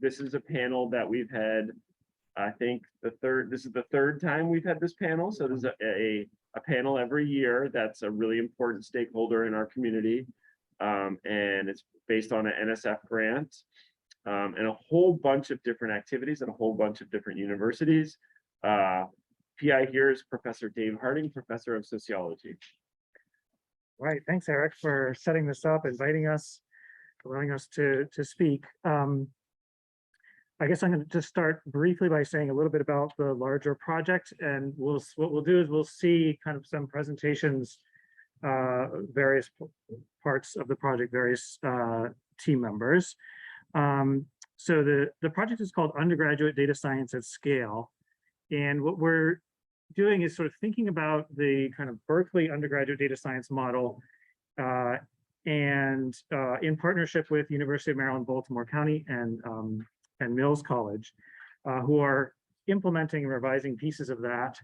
this is a panel that we've had, I think this is the third time we've had this panel. So there's a panel every year that's a really important stakeholder in our community. And it's based on an NSF grant and a whole bunch of different activities at a whole bunch of different universities. PI here is Professor Dave Harding, Professor of Sociology. Right, thanks, Eric, for setting this up, inviting us, allowing us to speak. I guess I'm going to just start briefly by saying a little bit about the larger project, and what we'll do is we'll see kind of some presentations, various parts of the project, various team members. So the project is called Undergraduate Data Science at Scale, and what we're doing is sort of thinking about the kind of Berkeley undergraduate data science model, and in partnership with University of Maryland, Baltimore County and Mills College, who are implementing and revising pieces of that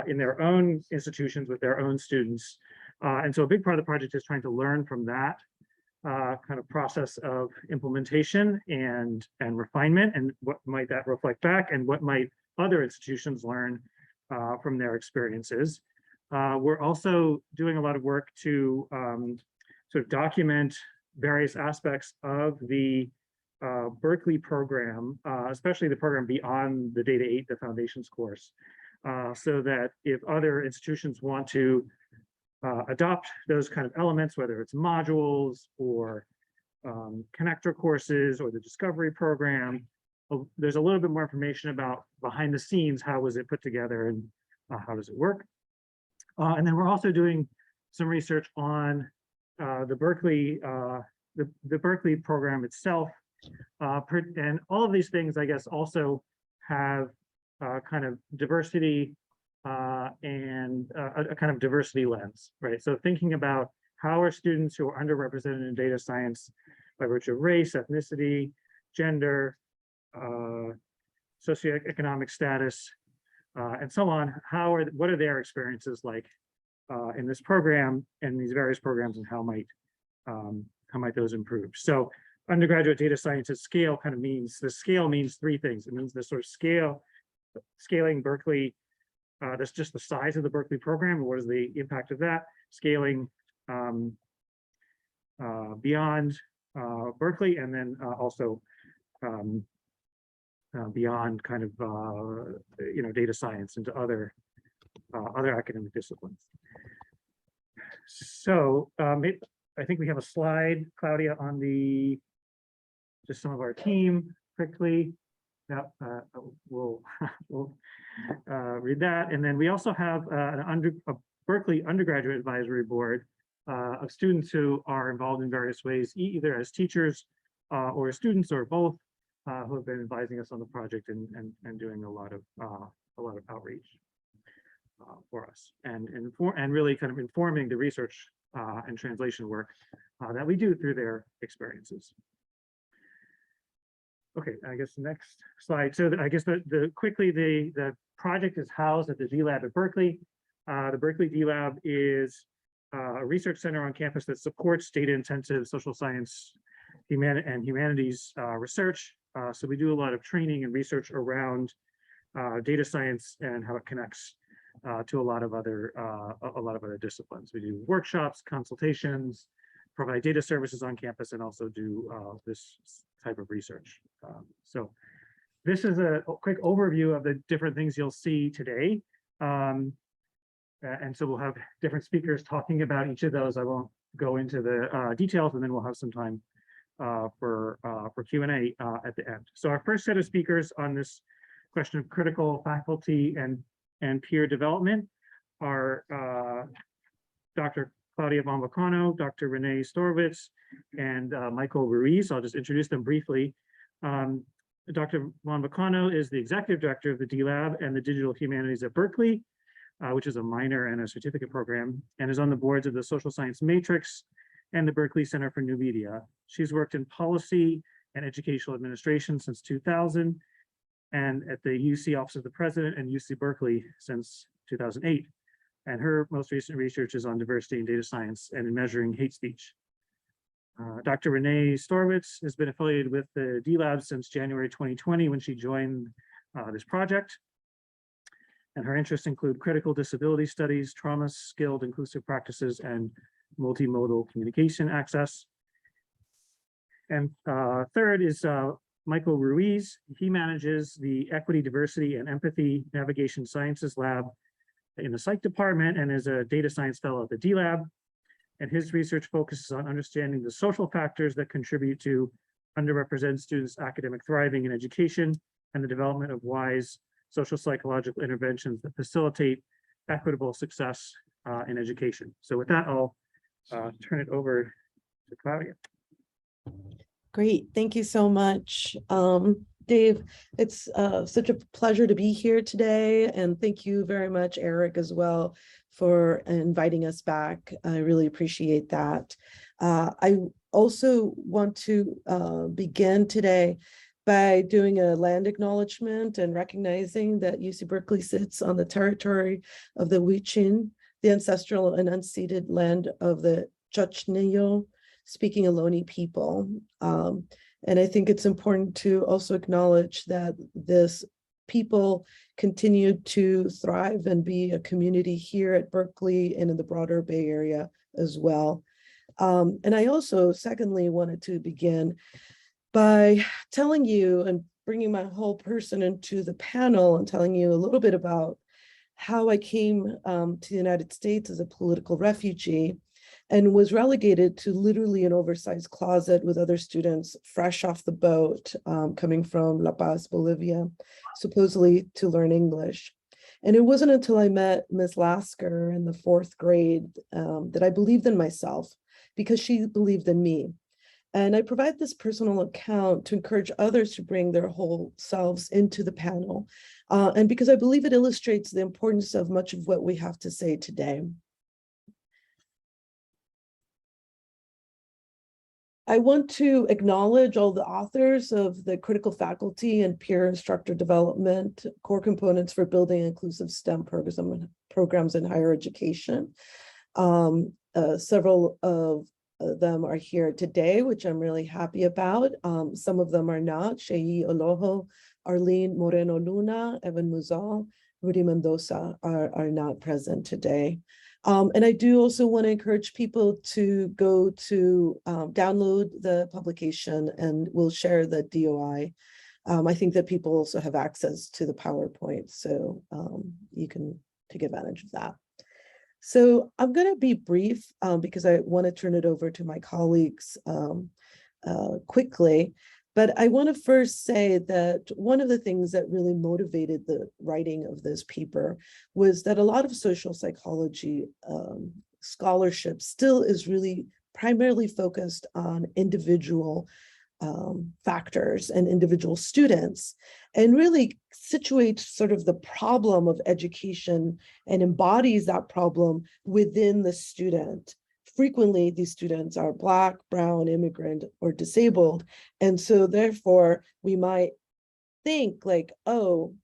in their own institutions with their own students. And so a big part of the project is trying to learn from that kind of process of implementation and refinement, and what might that reflect back, and what might other institutions learn from their experiences. We're also doing a lot of work to sort of document various aspects of the Berkeley program, especially the program beyond the Data 8, the Foundations course, so that if other institutions want to adopt those kind of elements, whether it's modules or connector courses or the discovery program, there's a little bit more information about behind the scenes, how was it put together and how does it work. And then we're also doing some research on the Berkeley program itself. And all of these things, I guess, also have kind of diversity and a kind of diversity lens, right? So thinking about how are students who are underrepresented in data science by virtue of race, ethnicity, gender, socioeconomic status, and so on, what are their experiences like in this program and these various programs, and how might those improve? So undergraduate data science at scale kind of means, the scale means three things. It means the sort of scaling Berkeley, that's just the size of the Berkeley program, what is the impact of that, scaling beyond Berkeley, and then also beyond kind of data science into other academic disciplines. So I think we have a slide, Claudia, on just some of our team quickly. Yeah, we'll read that, and then we also have a Berkeley undergraduate advisory board of students who are involved in various ways, either as teachers or as students or both, who have been advising us on the project and doing a lot of outreach for us, and really kind of informing the research and translation work that we do through their experiences. Okay, I guess the next slide. So I guess quickly the project is housed at the D-Lab at Berkeley. The Berkeley D-Lab is a research center on campus that supports data-intensive social science and humanities research. So we do a lot of training and research around data science and how it connects to a lot of other disciplines. We do workshops, consultations, provide data services on campus, and also do this type of research. So this is a quick overview of the different things you'll see today. And so we'll have different speakers talking about each of those. I won't go into the details, and then we'll have some time for Q&A at the end. So our first set of speakers on this question of critical faculty and peer development are Dr. Claudia von Vacano, Dr. Renee Storowitz, and Michael Ruiz. I'll just introduce them briefly. Dr. von Vacano is the executive director of the D-Lab and the Digital Humanities at Berkeley, which is a minor and a certificate program, and is on the boards of the Social Science Matrix and the Berkeley Center for New Media. She's worked in policy and educational administration since 2000, and at the UC Office of the President and UC Berkeley since 2008. And her most recent research is on diversity in data science and in measuring hate speech. Dr. Renee Storwitz has been affiliated with the D-Lab since January 2020 when she joined this project. And her interests include critical disability studies, trauma, skilled inclusive practices, and multimodal communication access. And third is Michael Ruiz. He manages the Equity, Diversity, and Empathy Navigation Sciences Lab in the Psych Department and is a data science fellow at the D-Lab. And his research focuses on understanding the social factors that contribute to underrepresented students' academic thriving in education and the development of wise social psychological interventions that facilitate equitable success in education. So with that, I'll turn it over to Claudia. Great, thank you so much. Dave, it's such a pleasure to be here today, and thank you very much, Eric, as well, for inviting us back. I really appreciate that. I also want to begin today by doing a land acknowledgement and recognizing that UC Berkeley sits on the territory of the Wichin, the ancestral and unceded land of the Chochenyo speaking Ohlone people. And I think it's important to also acknowledge that this people continue to thrive and be a community here at Berkeley and in the broader Bay Area as well. And I also, secondly, wanted to begin by telling you and bringing my whole person into the panel and telling you a little bit about how I came to the United States as a political refugee and was relegated to literally an oversized closet with other students fresh off the boat, coming from La Paz, Bolivia, supposedly to learn English. And it wasn't until I met Ms. Lasker in the 4th grade that I believed in myself, because she believed in me. And I provide this personal account to encourage others to bring their whole selves into the panel. And because I believe it illustrates the importance of much of what we have to say today. I want to acknowledge all the authors of the critical faculty and peer instructor development core components for building inclusive STEM programs in higher education. Several of them are here today, which I'm really happy about. Some of them are not. Shei Oloho, Arlene Moreno Luna, Evan Muzal, Rudy Mendoza are not present today. And I do also want to encourage people to go to download the publication, and we'll share the DOI. I think that people also have access to the PowerPoint, so you can take advantage of that. So I'm going to be brief because I want to turn it over to my colleagues quickly. But I want to first say that one of the things that really motivated the writing of this paper was that a lot of social psychology scholarship still is really primarily focused on individual factors and individual students, and really situates sort of the problem of education and embodies that problem within the student. Frequently, these students are Black, brown, immigrant, or disabled. And so therefore, we might think like, oh,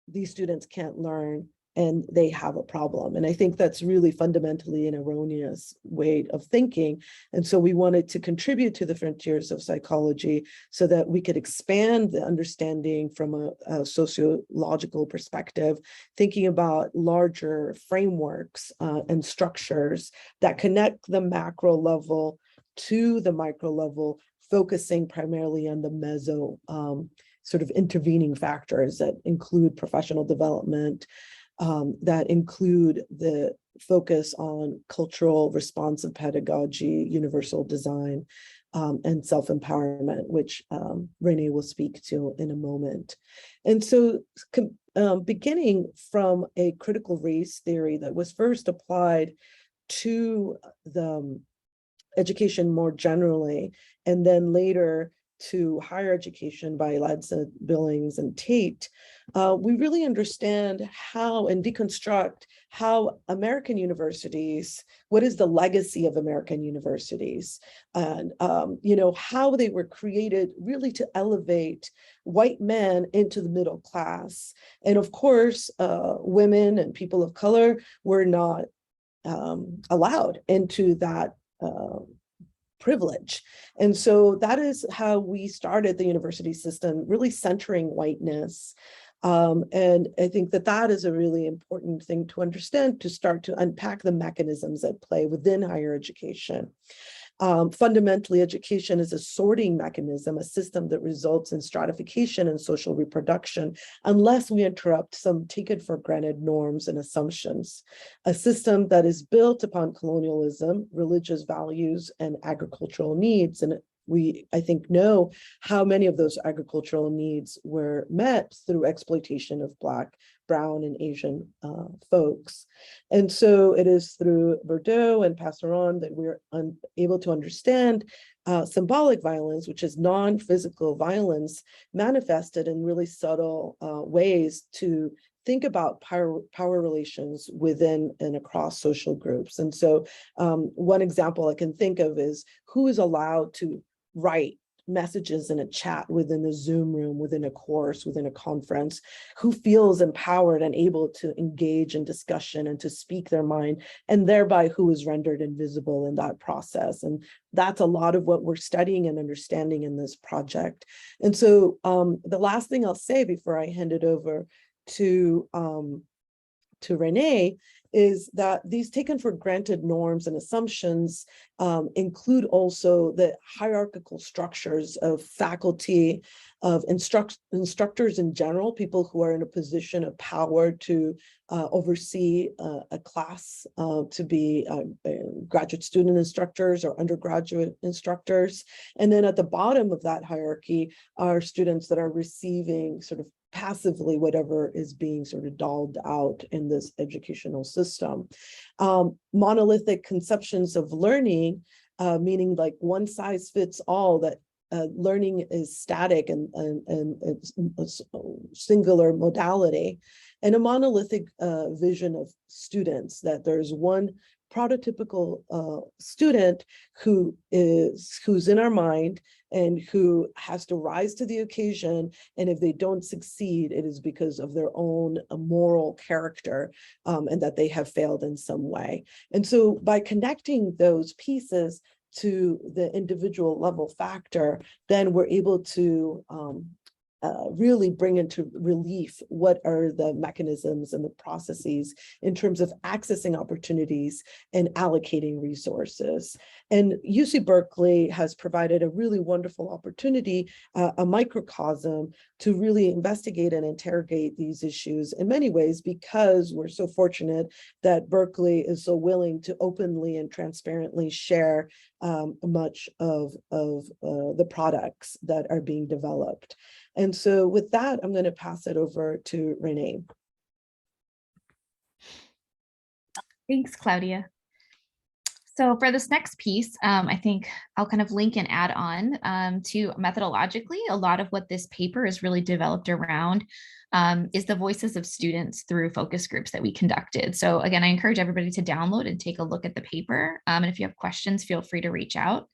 these students can't learn and they have a problem. And I think that's really fundamentally an erroneous way of thinking. And so we wanted to contribute to the frontiers of psychology so that we could expand the understanding from a sociological perspective, thinking about larger frameworks and structures that connect the macro level to the micro level, focusing primarily on the meso sort of intervening factors that include professional development, that include the focus on cultural responsive pedagogy, universal design, and self-empowerment, which Renee will speak to in a moment. And so beginning from a critical race theory that was first applied to the education more generally, and then later to higher education by Ladson, Billings, and Tate, we really understand how and deconstruct how American universities, what is the legacy of American universities, and how they were created really to elevate white men into the middle class. And of course, women and people of color were not allowed into that privilege. And so that is how we started the university system, really centering whiteness. And I think that that is a really important thing to understand, to start to unpack the mechanisms at play within higher education. Fundamentally, education is a sorting mechanism, a system that results in stratification and social reproduction, unless we interrupt some taken for granted norms and assumptions. A system that is built upon colonialism, religious values, and agricultural needs. And we, I think, know how many of those agricultural needs were met through exploitation of Black, Brown, and Asian folks. And so it is through Bordeaux and Passeron that we're able to understand symbolic violence, which is non-physical violence manifested in really subtle ways to think about power relations within and across social groups. And so one example I can think of is who is allowed to write messages in a chat within a Zoom room, within a course, within a conference, who feels empowered and able to engage in discussion and to speak their mind, and thereby who is rendered invisible in that process. And that's a lot of what we're studying and understanding in this project. And so the last thing I'll say before I hand it over to Renee is that these taken for granted norms and assumptions include also the hierarchical structures of faculty, of instructors in general, people who are in a position of power to oversee a class, to be graduate student instructors or undergraduate instructors. And then at the bottom of that hierarchy are students that are receiving sort of passively whatever is being sort of doled out in this educational system. Monolithic conceptions of learning, meaning like one size fits all, that learning is static and it's a singular modality, and a monolithic vision of students, that there's one prototypical student who's in our mind and who has to rise to the occasion. And if they don't succeed, it is because of their own moral character and that they have failed in some way. And so by connecting those pieces to the individual level factor, then we're able to really bring into relief what are the mechanisms and the processes in terms of accessing opportunities and allocating resources. And UC Berkeley has provided a really wonderful opportunity, a microcosm, to really investigate and interrogate these issues in many ways, because we're so fortunate that Berkeley is so willing to openly and transparently share much of the products that are being developed. And so with that, I'm going to pass it over to Renee. Thanks, Claudia. So for this next piece, I think I'll kind of link and add on to methodologically, a lot of what this paper is really developed around is the voices of students through focus groups that we conducted. So again, I encourage everybody to download and take a look at the paper. And if you have questions, feel free to reach out.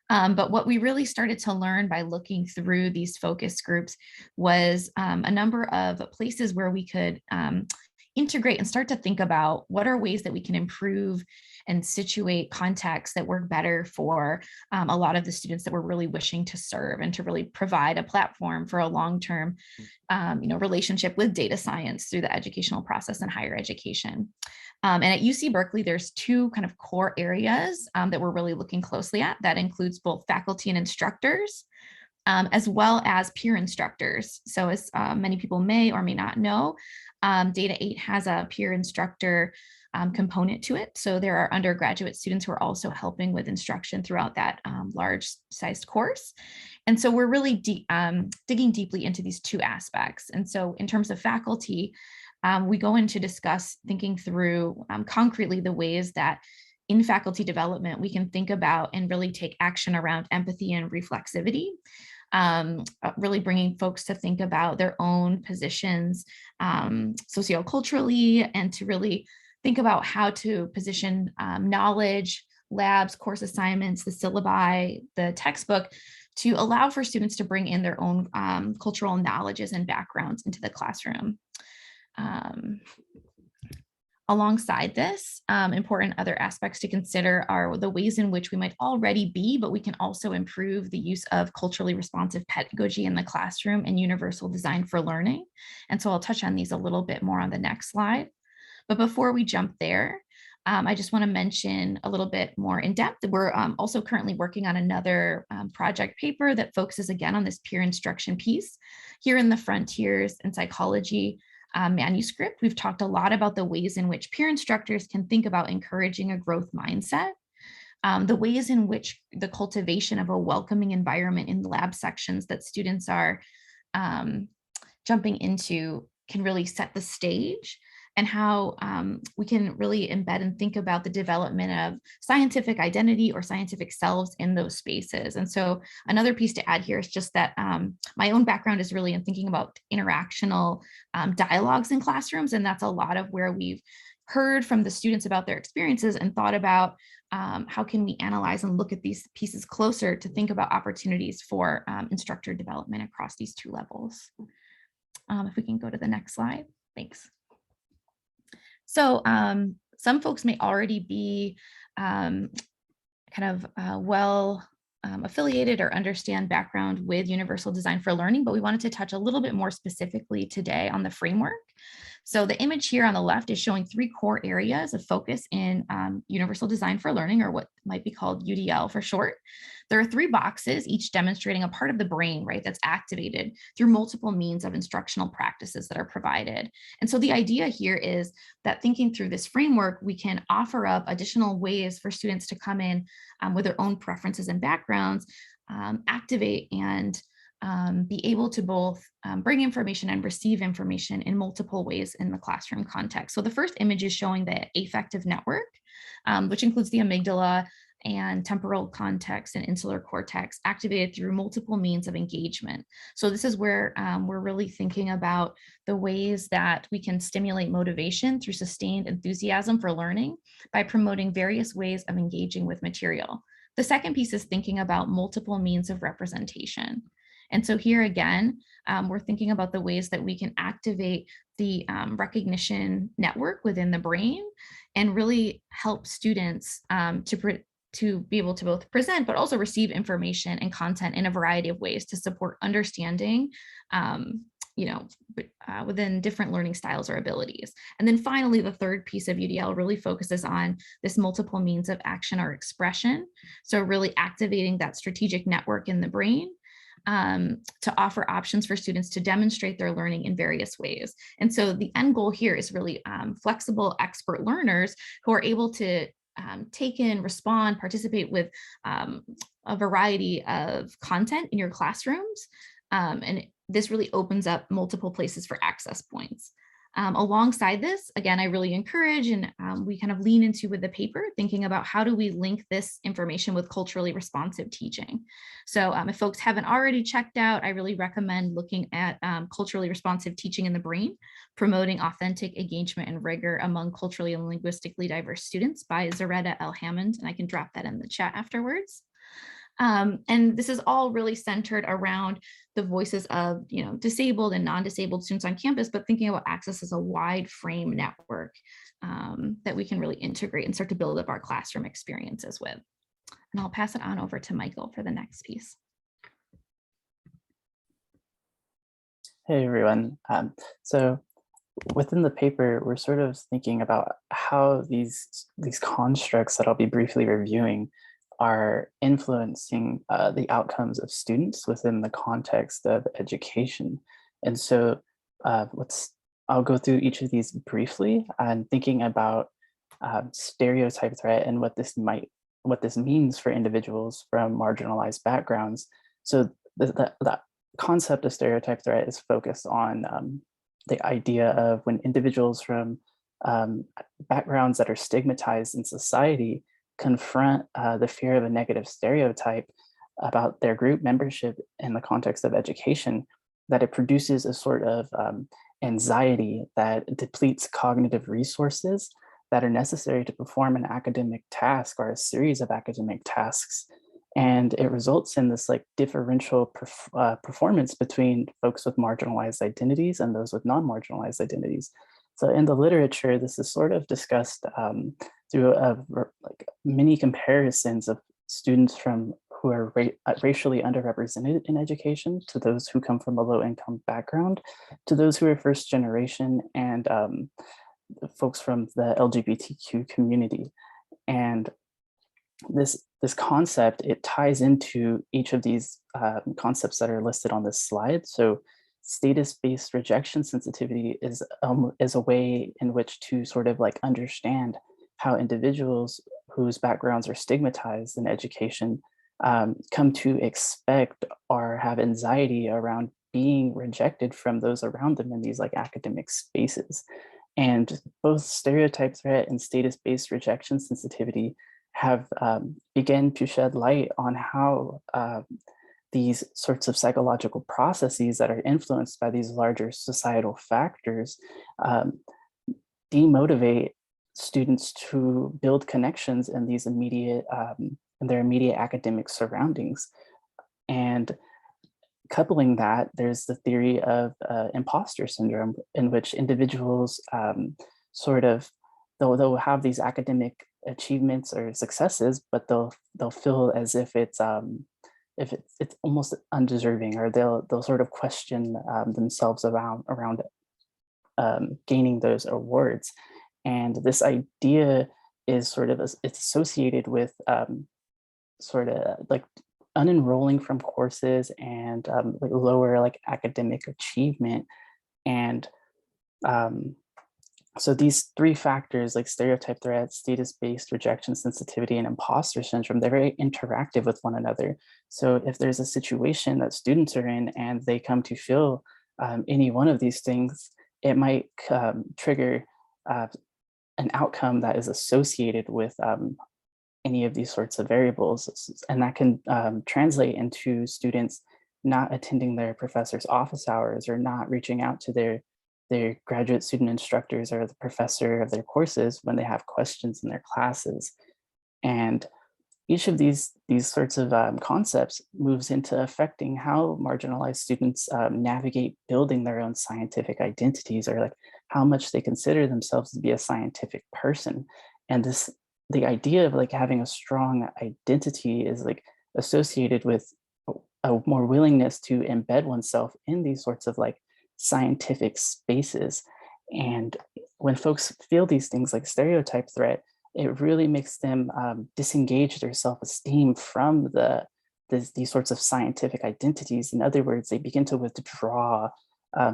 But what we really started to learn by looking through these focus groups was a number of places where we could integrate and start to think about what are ways that we can improve and situate contexts that work better for a lot of the students that we're really wishing to serve, and to really provide a platform for a long-term relationship with data science through the educational process in higher education. And at UC Berkeley, there's two kind of core areas that we're really looking closely at. That includes both faculty and instructors, as well as peer instructors. So as many people may or may not know, Data 8 has a peer instructor component to it. So there are undergraduate students who are also helping with instruction throughout that large-sized course. And so we're really digging deeply into these two aspects. And so in terms of faculty, we go in to discuss thinking through concretely the ways that in faculty development, we can think about and really take action around empathy and reflexivity. Really bringing folks to think about their own positions socioculturally, and to really think about how to position knowledge, labs, course assignments, the syllabi, the textbook, to allow for students to bring in their own cultural knowledges and backgrounds into the classroom. Alongside this, important other aspects to consider are the ways in which we might already be, but we can also improve the use of culturally responsive pedagogy in the classroom and universal design for learning. And so I'll touch on these a little bit more on the next slide. But before we jump there, I just want to mention a little bit more in depth. We're also currently working on another project paper that focuses again on this peer instruction piece. Here in the Frontiers in Psychology manuscript, we've talked a lot about the ways in which peer instructors can think about encouraging a growth mindset, the ways in which the cultivation of a welcoming environment in lab sections that students are jumping into can really set the stage, and how we can really embed and think about the development of scientific identity or scientific selves in those spaces. And so another piece to add here is just that my own background is really in thinking about interactional dialogues in classrooms. And that's a lot of where we've heard from the students about their experiences and thought about how can we analyze and look at these pieces closer to think about opportunities for instructor development across these two levels. If we can go to the next slide, thanks. So some folks may already be well affiliated or understand background with Universal Design for Learning, but we wanted to touch a little bit more specifically today on the framework. So the image here on the left is showing 3 core areas of focus in Universal Design for Learning, or what might be called UDL for short. There are 3 boxes, each demonstrating a part of the brain, right, that's activated through multiple means of instructional practices that are provided. And so the idea here is that thinking through this framework, we can offer up additional ways for students to come in with their own preferences and backgrounds, activate and be able to both bring information and receive information in multiple ways in the classroom context. So the first image is showing the affective network, which includes the amygdala and temporal cortex and insular cortex, activated through multiple means of engagement. So this is where we're really thinking about the ways that we can stimulate motivation through sustained enthusiasm for learning by promoting various ways of engaging with material. The second piece is thinking about multiple means of representation. And so here again, we're thinking about the ways that we can activate the recognition network within the brain and really help students to be able to both present, but also receive information and content in a variety of ways to support understanding, within different learning styles or abilities. And then finally, the third piece of UDL really focuses on this multiple means of action or expression. So really activating that strategic network in the brain to offer options for students to demonstrate their learning in various ways. And so the end goal here is really flexible expert learners who are able to take in, respond, participate with a variety of content in your classrooms. And this really opens up multiple places for access points. Alongside this, again, I really encourage and we kind of lean into with the paper, thinking about how do we link this information with culturally responsive teaching. So if folks haven't already checked out, I really recommend looking at culturally responsive teaching in the brain, promoting authentic engagement and rigor among culturally and linguistically diverse students by Zaretta L. Hammond, and I can drop that in the chat afterwards. And this is all really centered around the voices of, disabled and non-disabled students on campus, but thinking about access as a wide frame network that we can really integrate and start to build up our classroom experiences with. And I'll pass it on over to Michael for the next piece. Hey everyone. So within the paper, we're sort of thinking about how these constructs that I'll be briefly reviewing are influencing the outcomes of students within the context of education. And so I'll go through each of these briefly and thinking about stereotype threat and what this means for individuals from marginalized backgrounds. So the concept of stereotype threat is focused on the idea of when individuals from backgrounds that are stigmatized in society confront the fear of a negative stereotype about their group membership in the context of education, that it produces a sort of anxiety that depletes cognitive resources that are necessary to perform an academic task or a series of academic tasks. And it results in this differential performance between folks with marginalized identities and those with non-marginalized identities. So in the literature, this is sort of discussed through like many comparisons of students from who are racially underrepresented in education, to those who come from a low-income background, to those who are first generation, and folks from the LGBTQ community. And this concept, it ties into each of these concepts that are listed on this slide. So status-based rejection sensitivity is a way in which to sort of like understand how individuals whose backgrounds are stigmatized in education come to expect or have anxiety around being rejected from those around them in these like academic spaces. And both stereotype threat and status-based rejection sensitivity have begun to shed light on how these sorts of psychological processes that are influenced by these larger societal factors demotivate students to build connections in these immediate in their immediate academic surroundings. And coupling that, there's the theory of imposter syndrome, in which individuals sort of, they'll have these academic achievements or successes, but they'll feel as if it's almost undeserving, or they'll sort of question themselves around gaining those awards. And this idea is sort of, it's associated with sort of like unenrolling from courses and like lower like academic achievement. And so these three factors, like stereotype threat, status-based rejection sensitivity, and imposter syndrome, they're very interactive with one another. So if there's a situation that students are in and they come to feel any one of these things, it might trigger an outcome that is associated with any of these sorts of variables. And that can translate into students not attending their professor's office hours, or not reaching out to their graduate student instructors or the professor of their courses when they have questions in their classes. And each of these sorts of concepts moves into affecting how marginalized students navigate building their own scientific identities, or like how much they consider themselves to be a scientific person. And the idea of like having a strong identity is like associated with a more willingness to embed oneself in these sorts of like scientific spaces. And when folks feel these things like stereotype threat, it really makes them disengage their self-esteem from these sorts of scientific identities. In other words, they begin to withdraw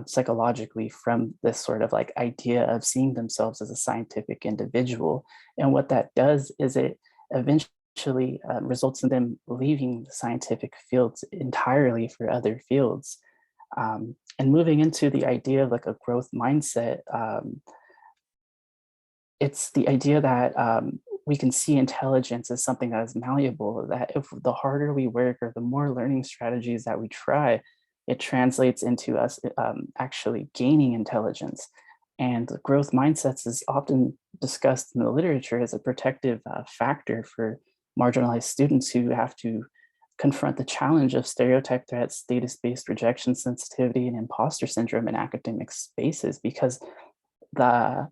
psychologically from this sort of like idea of seeing themselves as a scientific individual. And what that does is it eventually results in them leaving the scientific fields entirely for other fields. And moving into the idea of like a growth mindset, it's the idea that we can see intelligence as something that is malleable, that if the harder we work or the more learning strategies that we try, it translates into us actually gaining intelligence. And growth mindsets is often discussed in the literature as a protective factor for marginalized students who have to confront the challenge of stereotype threats, status-based rejection sensitivity, and imposter syndrome in academic spaces, because the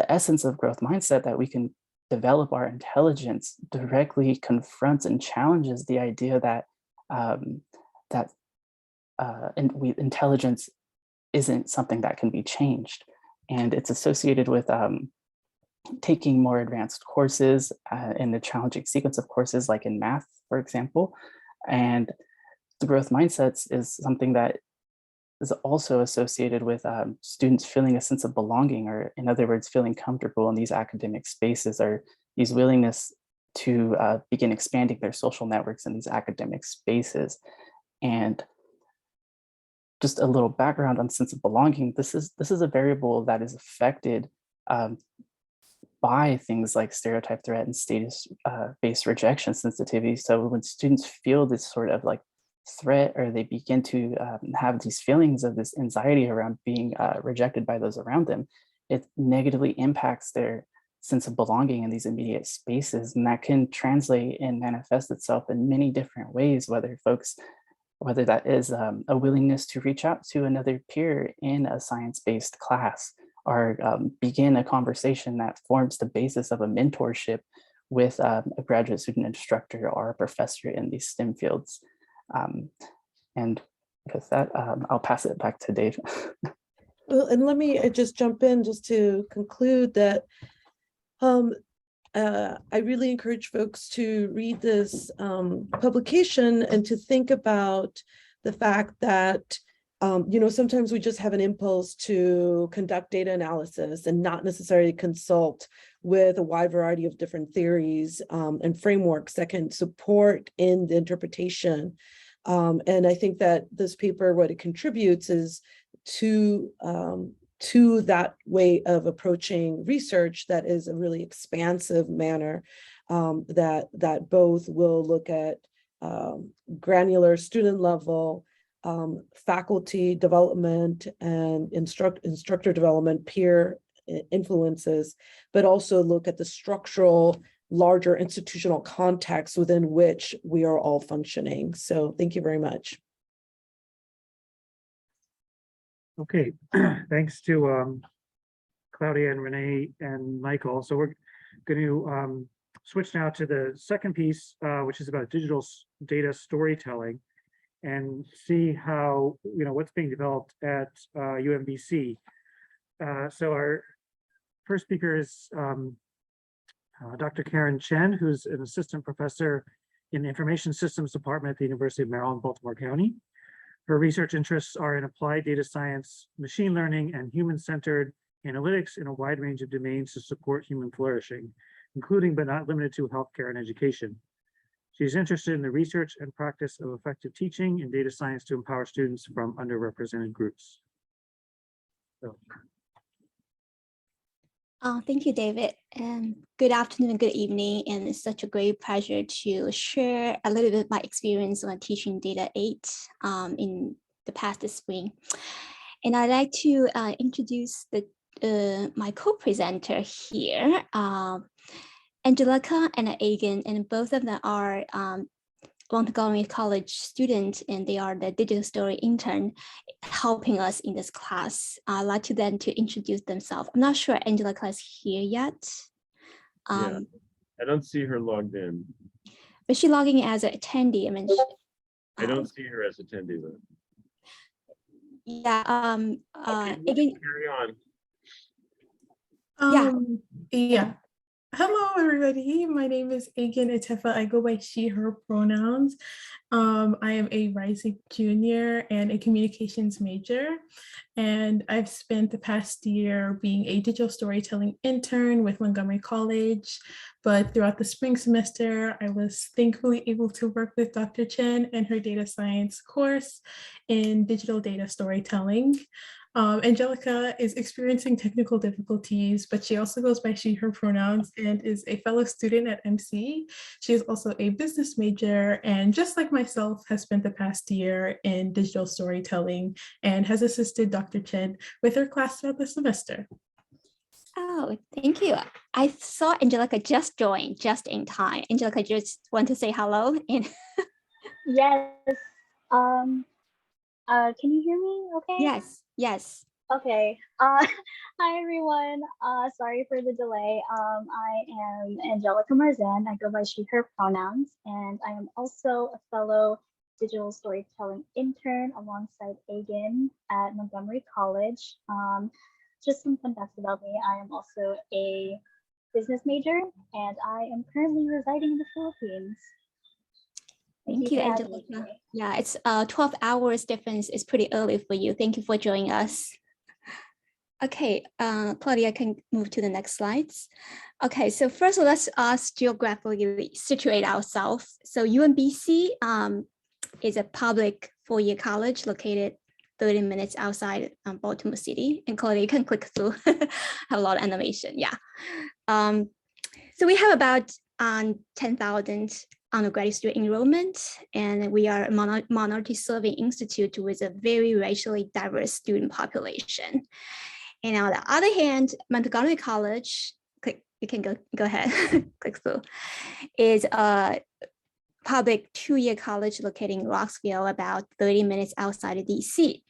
essence of growth mindset, that we can develop our intelligence, directly confronts and challenges the idea that intelligence isn't something that can be changed. And it's associated with taking more advanced courses in the challenging sequence of courses, like in math, for example. And the growth mindsets is something that is also associated with students feeling a sense of belonging, or in other words, feeling comfortable in these academic spaces, or these willingness to begin expanding their social networks in these academic spaces. And just a little background on sense of belonging, this is a variable that is affected by things like stereotype threat and status-based rejection sensitivity. So when students feel this sort of like threat, or they begin to have these feelings of this anxiety around being rejected by those around them, it negatively impacts their sense of belonging in these immediate spaces. And that can translate and manifest itself in many different ways, whether that is a willingness to reach out to another peer in a science-based class, begin a conversation that forms the basis of a mentorship with a graduate student instructor or a professor in these STEM fields. And with that, I'll pass it back to Dave. Well, and let me just jump in just to conclude that I really encourage folks to read this publication and to think about the fact that sometimes we just have an impulse to conduct data analysis and not necessarily consult with a wide variety of different theories and frameworks that can support in the interpretation. And I think that this paper, what it contributes is to that way of approaching research that is a really expansive manner that both will look at granular student level, faculty development and instructor development, peer influences, but also look at the structural, larger institutional context within which we are all functioning. So thank you very much. Okay, thanks to Claudia and Renee and Michael. So we're going to switch now to the second piece, which is about digital data storytelling, and see how, what's being developed at UMBC. So our first speaker is Dr. Karen Chen, who's an assistant professor in the Information Systems Department at the University of Maryland, Baltimore County. Her research interests are in applied data science, machine learning, and human-centered analytics in a wide range of domains to support human flourishing, including but not limited to healthcare and education. She's interested in the research and practice of effective teaching and data science to empower students from underrepresented groups. So. Thank you, David, and good afternoon and good evening. And it's such a great pleasure to share a little bit of my experience on teaching Data 8 in the past spring. And I'd like to introduce my co-presenter here, Angelica and Agan, and both of them are Montgomery College students, and they are the digital story intern helping us in this class. I'd like to them to introduce themselves. I'm not sure Angelica is here yet. Yeah, I don't see her logged in. But she's logging as an attendee. I mean, I don't see her as attendee though. Yeah. Okay, Again, carry on. Yeah. Hello, everybody. My name is Agan Etefa. I go by she, her pronouns. I am a rising junior and a communications major. And I've spent the past year being a digital storytelling intern with Montgomery College. But throughout the spring semester, I was thankfully able to work with Dr. Chen and her data science course in digital data storytelling. Angelica is experiencing technical difficulties, but she also goes by she, her pronouns, and is a fellow student at MC. She is also a business major, and just like myself, has spent the past year in digital storytelling and has assisted Dr. Chen with her class throughout the semester. Oh, thank you. I saw Angelica just joined just in time. Angelica, just want to say hello? Yes. Can you hear me okay? Yes, yes. Okay. Hi, everyone. Sorry for the delay. I am Angelica Marzan. I go by she, her pronouns, and I am also a fellow digital storytelling intern alongside Agan at Montgomery College. Just some fun facts about me. I am also a business major, and I am currently residing in the Philippines. Thank you, Angelica. Yeah, it's 12 hours difference. It's pretty early for you. Thank you for joining us. Okay, Claudia can move to the next slides. Okay, so first let's us geographically situate ourselves. So UMBC is a public four-year college located 30 minutes outside Baltimore City. And Claudia, you can click through, have a lot of animation, yeah. So we have about 10,000 undergraduate student enrollment, and we are a minority serving institute with a very racially diverse student population. And on the other hand, Montgomery College, you can go ahead, click through, is a public two-year college located in Roxville, about 30 minutes outside of DC.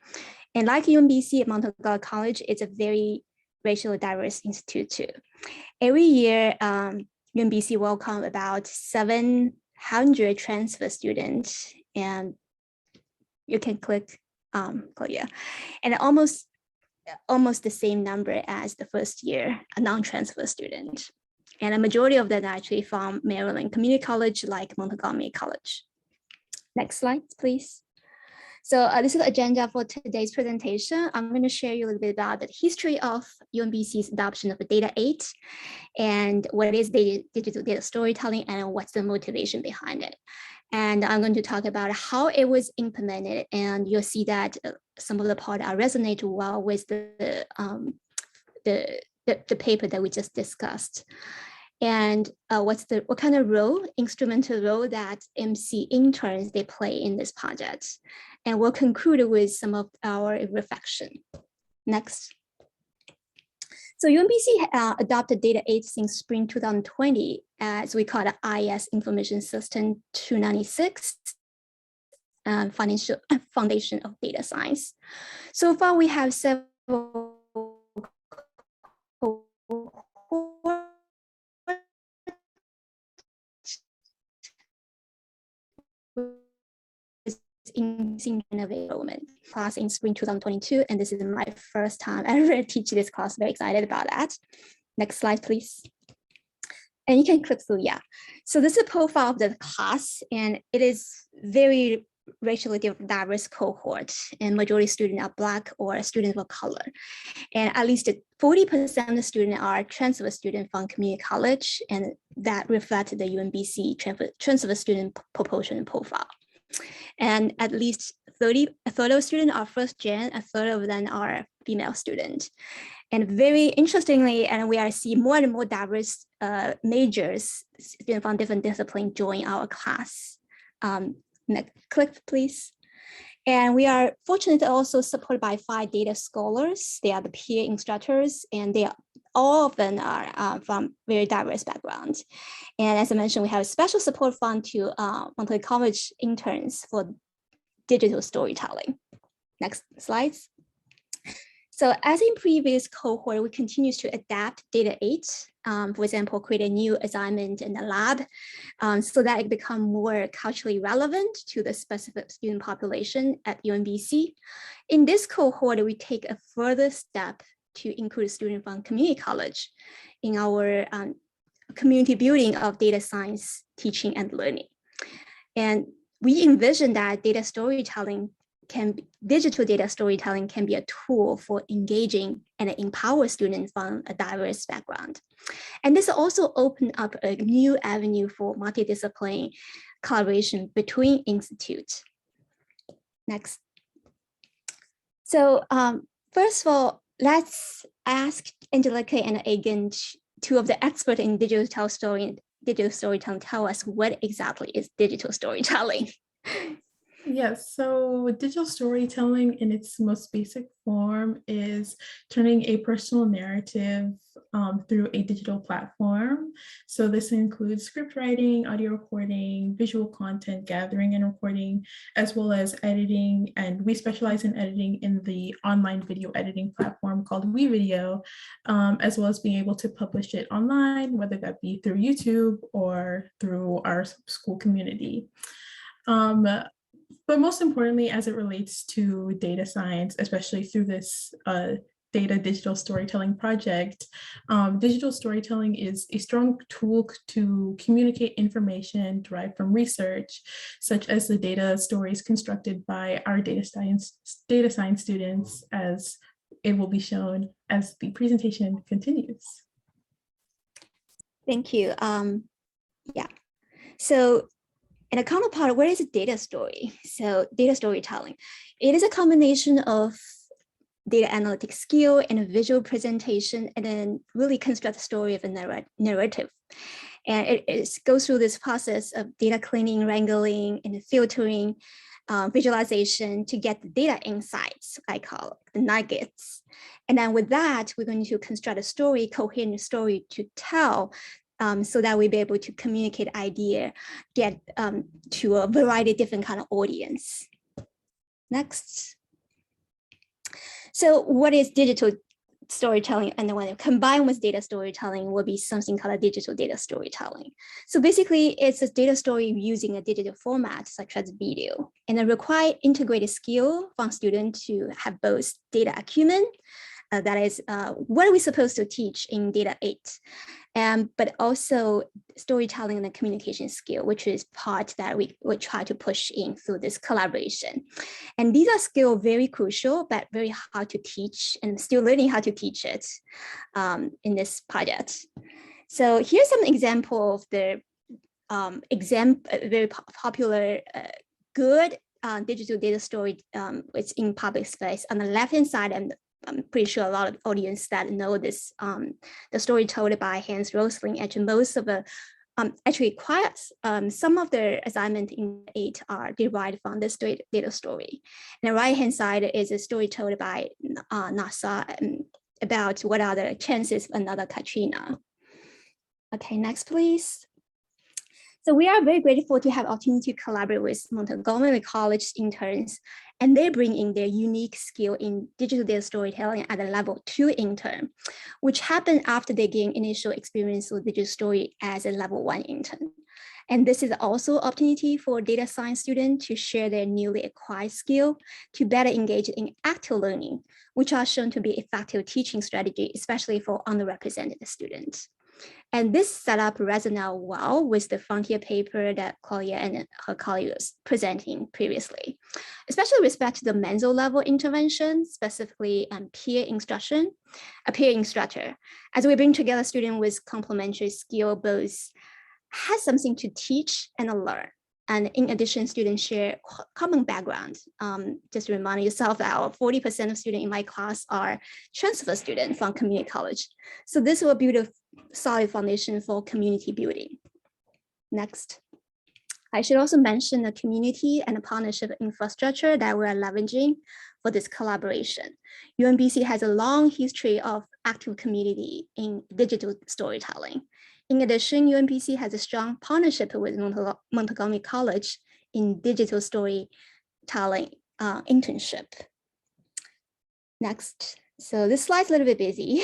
And like UMBC, Montgomery College is a very racially diverse institute too. Every year, UMBC welcome about 700 transfer students, and you can click Claudia, and almost the same number as the first year, a non-transfer student. And a majority of them are actually from Maryland Community College, like Montgomery College. Next slide, please. So this is the agenda for today's presentation. I'm going to share you a little bit about the history of UMBC's adoption of the Data 8 and what is digital data storytelling and what's the motivation behind it. And I'm going to talk about how it was implemented, and you'll see that some of the parts resonate well with the paper that we just discussed. And what kind of role, instrumental role that MC interns they play in this project. And we'll conclude with some of our reflection. Next. So UMBC adopted Data 8 since spring 2020, as we call it IS Information System 296, Foundation of Data Science. So far, we have several in development class in spring 2022, and this is my first time ever teach this class. Very excited about that. Next slide, please. And you can click through, yeah. So this is a profile of the class, and it is very racially diverse cohort, and majority students are Black or students of color. And at least 40% of the students are transfer students from community college, and that reflected the UMBC transfer student proportion profile. And at least a third of students are first gen, a third of them are female students. And very interestingly, and we are seeing more and more diverse majors, students from different disciplines join our class. Next, click please. And we are fortunate to also supported by 5 data scholars. They are the peer instructors, and they are, all of them are from very diverse backgrounds. And as I mentioned, we have a special support fund to Montgomery College interns for digital storytelling. Next slides. So as in previous cohort, we continue to adapt Data 8, for example, create a new assignment in the lab so that it become more culturally relevant to the specific student population at UMBC. In this cohort, we take a further step to include students from community college in our community building of data science teaching and learning. And we envision that digital data storytelling can be a tool for engaging and empower students from a diverse background. And this also opened up a new avenue for multidisciplinary collaboration between institutes. Next. So first of all, let's ask Angelica and Egan, 2 of the experts in digital storytelling, tell us what exactly is digital storytelling. Yes, so digital storytelling in its most basic form is turning a personal narrative through a digital platform. So this includes script writing, audio recording, visual content gathering and recording, as well as editing. And we specialize in editing in the online video editing platform called WeVideo, as well as being able to publish it online, whether that be through YouTube or through our school community. But most importantly, as it relates to data science, especially through this data digital storytelling project, digital storytelling is a strong tool to communicate information derived from research, such as the data stories constructed by our data science students, as it will be shown as the presentation continues. Thank you. Yeah. So in a counterpart, what is a data story? So data storytelling, it is a combination of data analytic skill and a visual presentation, and then really construct the story of a narrative. And it goes through this process of data cleaning, wrangling, and filtering, visualization to get the data insights, I call it, the nuggets. And then with that, we're going to construct a story, coherent story to tell, so that we'll be able to communicate idea, get to a variety of different kind of audience. Next. So what is digital storytelling, and then when it combined with data storytelling will be something called a digital data storytelling. So basically it's a data story using a digital format such as video, and it requires integrated skill from students to have both data acumen, that is what are we supposed to teach in data 8, but also storytelling and the communication skill, which is part that we try to push in through this collaboration. And these are skills very crucial, but very hard to teach, and still learning how to teach it in this project. So here's some example of the very popular, good digital data story. It's in public space. On the left-hand side, and I'm pretty sure a lot of audience that know this, the story told by Hans Rosling. Actually, most of the, actually quite, some of the assignment in 8 are derived from this data story. And the right-hand side is a story told by NASA about what are the chances of another Katrina. Okay, next, please. So we are very grateful to have opportunity to collaborate with Montgomery College interns, and they bring in their unique skill in digital data storytelling at a level 2 intern, which happened after they gain initial experience with digital story as a level 1 intern. And this is also opportunity for data science students to share their newly acquired skill to better engage in active learning, which are shown to be effective teaching strategy, especially for underrepresented students. And this setup resonates well with the frontier paper that Claudia and her colleagues was presenting previously, especially with respect to the meso level intervention, specifically peer instruction, a peer instructor. As we bring together students with complementary skill, both has something to teach and learn. And in addition, students share common background. Just to remind yourself that 40% of students in my class are transfer students from community college. So this will build a solid foundation for community building. Next. I should also mention the community and the partnership infrastructure that we are leveraging for this collaboration. UMBC has a long history of active community in digital storytelling. In addition, UMBC has a strong partnership with Montgomery College in digital storytelling internship. Next. So this slide's a little bit busy.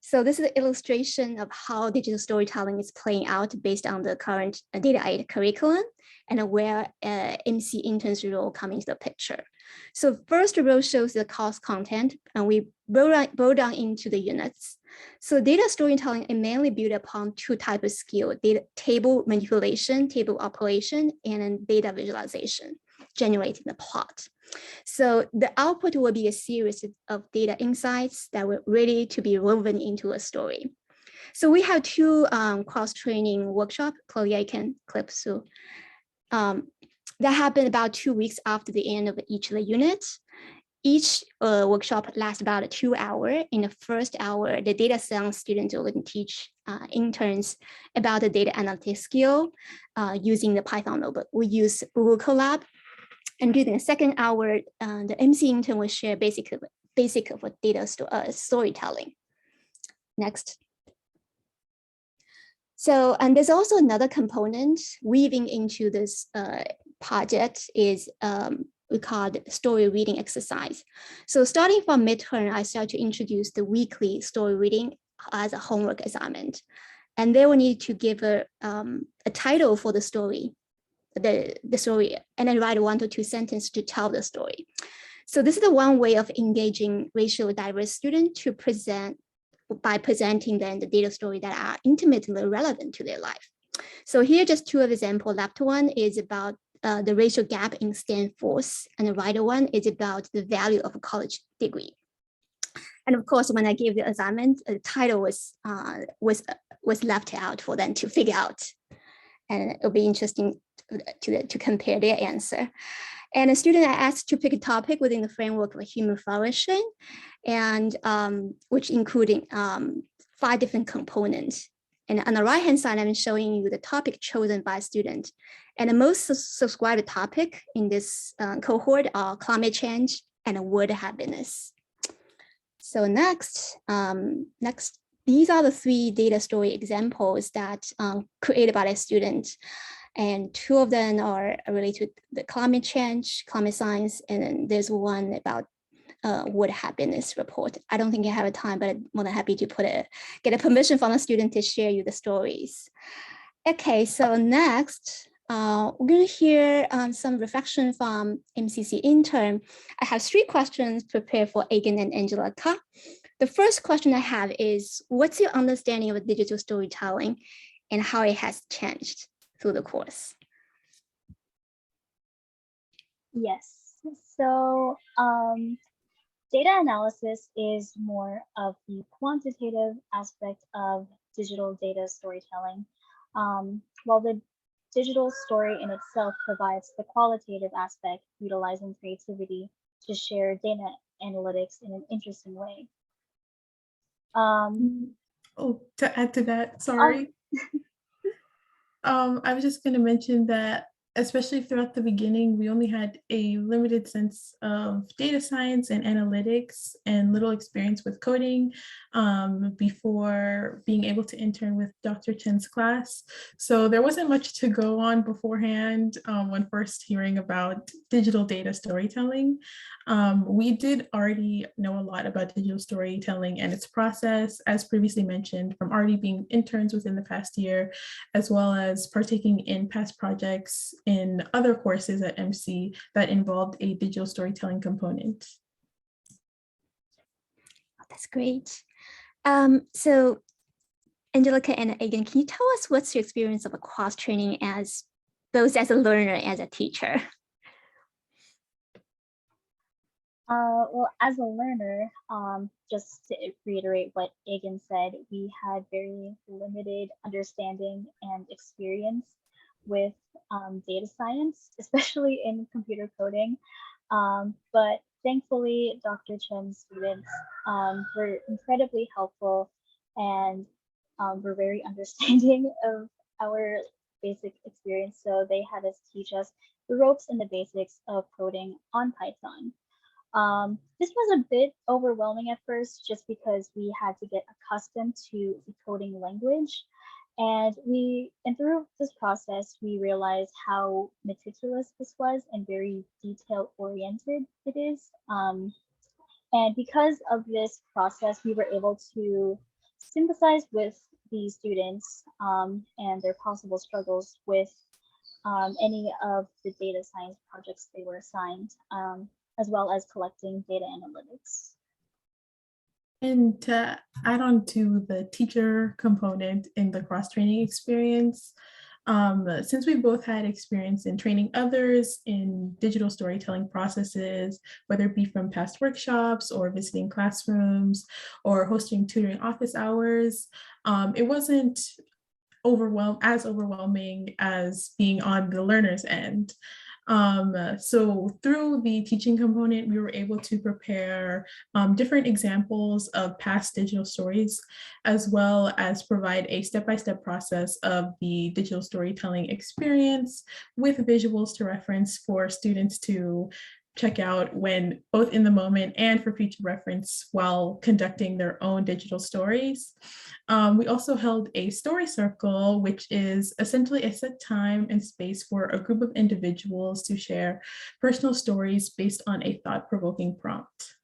So this is an illustration of how digital storytelling is playing out based on the current Data 8 curriculum and where MC interns role come into the picture. So first the row shows the course content, and we broke down into the units. So data storytelling is mainly built upon 2 types of skill: data table manipulation, table operation, and then data visualization, generating the plot. So the output will be a series of data insights that were ready to be woven into a story. So we have 2 cross-training workshops. Claudia, you can clip through. That happened about 2 weeks after the end of each of the units. Each workshop lasts about 2 hours. In the first hour, the data science students will teach interns about the data analytics skill using the Python notebook. We use Google Colab. And during the second hour, the MC intern will share basic of data storytelling. Next. So, and there's also another component weaving into this project is we call it story reading exercise. So starting from midterm, I started to introduce the weekly story reading as a homework assignment. And they will need to give a title for the story. The story, and then write 1 to 2 sentences to tell the story. So this is the one way of engaging racially diverse students to present by presenting them the data story that are intimately relevant to their life. So here just 2 examples. Left one is about the racial gap in STEM force, and the right one is about the value of a college degree. And of course, when I gave the assignment, the title was left out for them to figure out, and it'll be interesting to compare their answer. And a student I asked to pick a topic within the framework of human flourishing, and which including 5 different components. And on the right-hand side, I'm showing you the topic chosen by a student. And the most subscribed topic in this cohort are climate change and world happiness. So next, these are the 3 data story examples that created by the student. And 2 of them are related to the climate change, climate science, and then there's one about would have been this report. I don't think I have a time, but I'm more than happy to get a permission from a student to share you the stories. Okay, so next, we're going to hear some reflection from MCC intern. I have 3 questions prepared for Egan and Angelica. The first question I have is, what's your understanding of digital storytelling and how it has changed through the course? Yes, so data analysis is more of the quantitative aspect of digital data storytelling, while the digital story in itself provides the qualitative aspect, utilizing creativity to share data analytics in an interesting way. Oh, to add to that, sorry. I was just going to mention that, especially throughout the beginning, we only had a limited sense of data science and analytics and little experience with coding before being able to intern with Dr. Chen's class. So there wasn't much to go on beforehand when first hearing about digital data storytelling. We did already know a lot about digital storytelling and its process, as previously mentioned, from already being interns within the past year, as well as partaking in past projects in other courses at MC that involved a digital storytelling component. That's great. So Angelica and Egan, can you tell us what's your experience of a cross-training as both as a learner and as a teacher? Well, as a learner, just to reiterate what Egan said, we had very limited understanding and experience with data science, especially in computer coding. But thankfully, Dr. Chen's students were incredibly helpful and were very understanding of our basic experience. So they had us teach us the ropes and the basics of coding on Python. This was a bit overwhelming at first, just because we had to get accustomed to the coding language. And through this process, we realized how meticulous this was and very detail oriented it is. And because of this process, we were able to sympathize with the students and their possible struggles with any of the data science projects they were assigned, as well as collecting data analytics. And to add on to the teacher component in the cross-training experience, since we both had experience in training others in digital storytelling processes, whether it be from past workshops or visiting classrooms or hosting tutoring office hours, it wasn't as overwhelming as being on the learner's end. So through the teaching component, we were able to prepare different examples of past digital stories, as well as provide a step-by-step process of the digital storytelling experience with visuals to reference for students to check out when both in the moment and for future reference while conducting their own digital stories. We also held a story circle, which is essentially a set time and space for a group of individuals to share personal stories based on a thought-provoking prompt.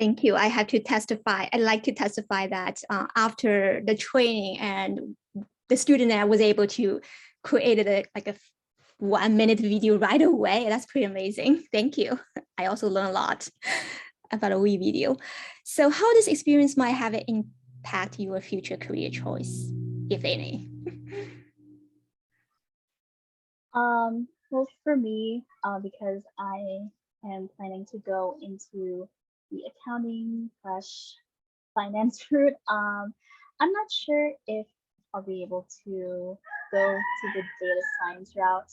Thank you. I have to testify. I'd like to testify that after the training and the student that was able to create a 1-minute video right away. That's pretty amazing. Thank you. I also learned a lot about a wee video. So how this experience might have an impact your future career choice, if any? Well, for me, because I am planning to go into the accounting / finance route, I'm not sure if I'll be able to go to the data science route.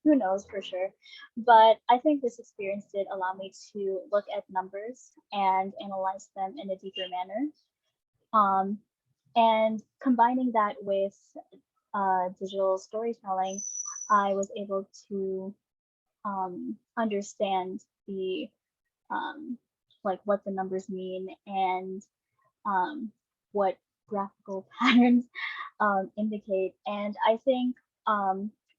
Who knows for sure, but I think this experience did allow me to look at numbers and analyze them in a deeper manner. And combining that with digital storytelling, I was able to understand the like what the numbers mean and what graphical patterns indicate. And I think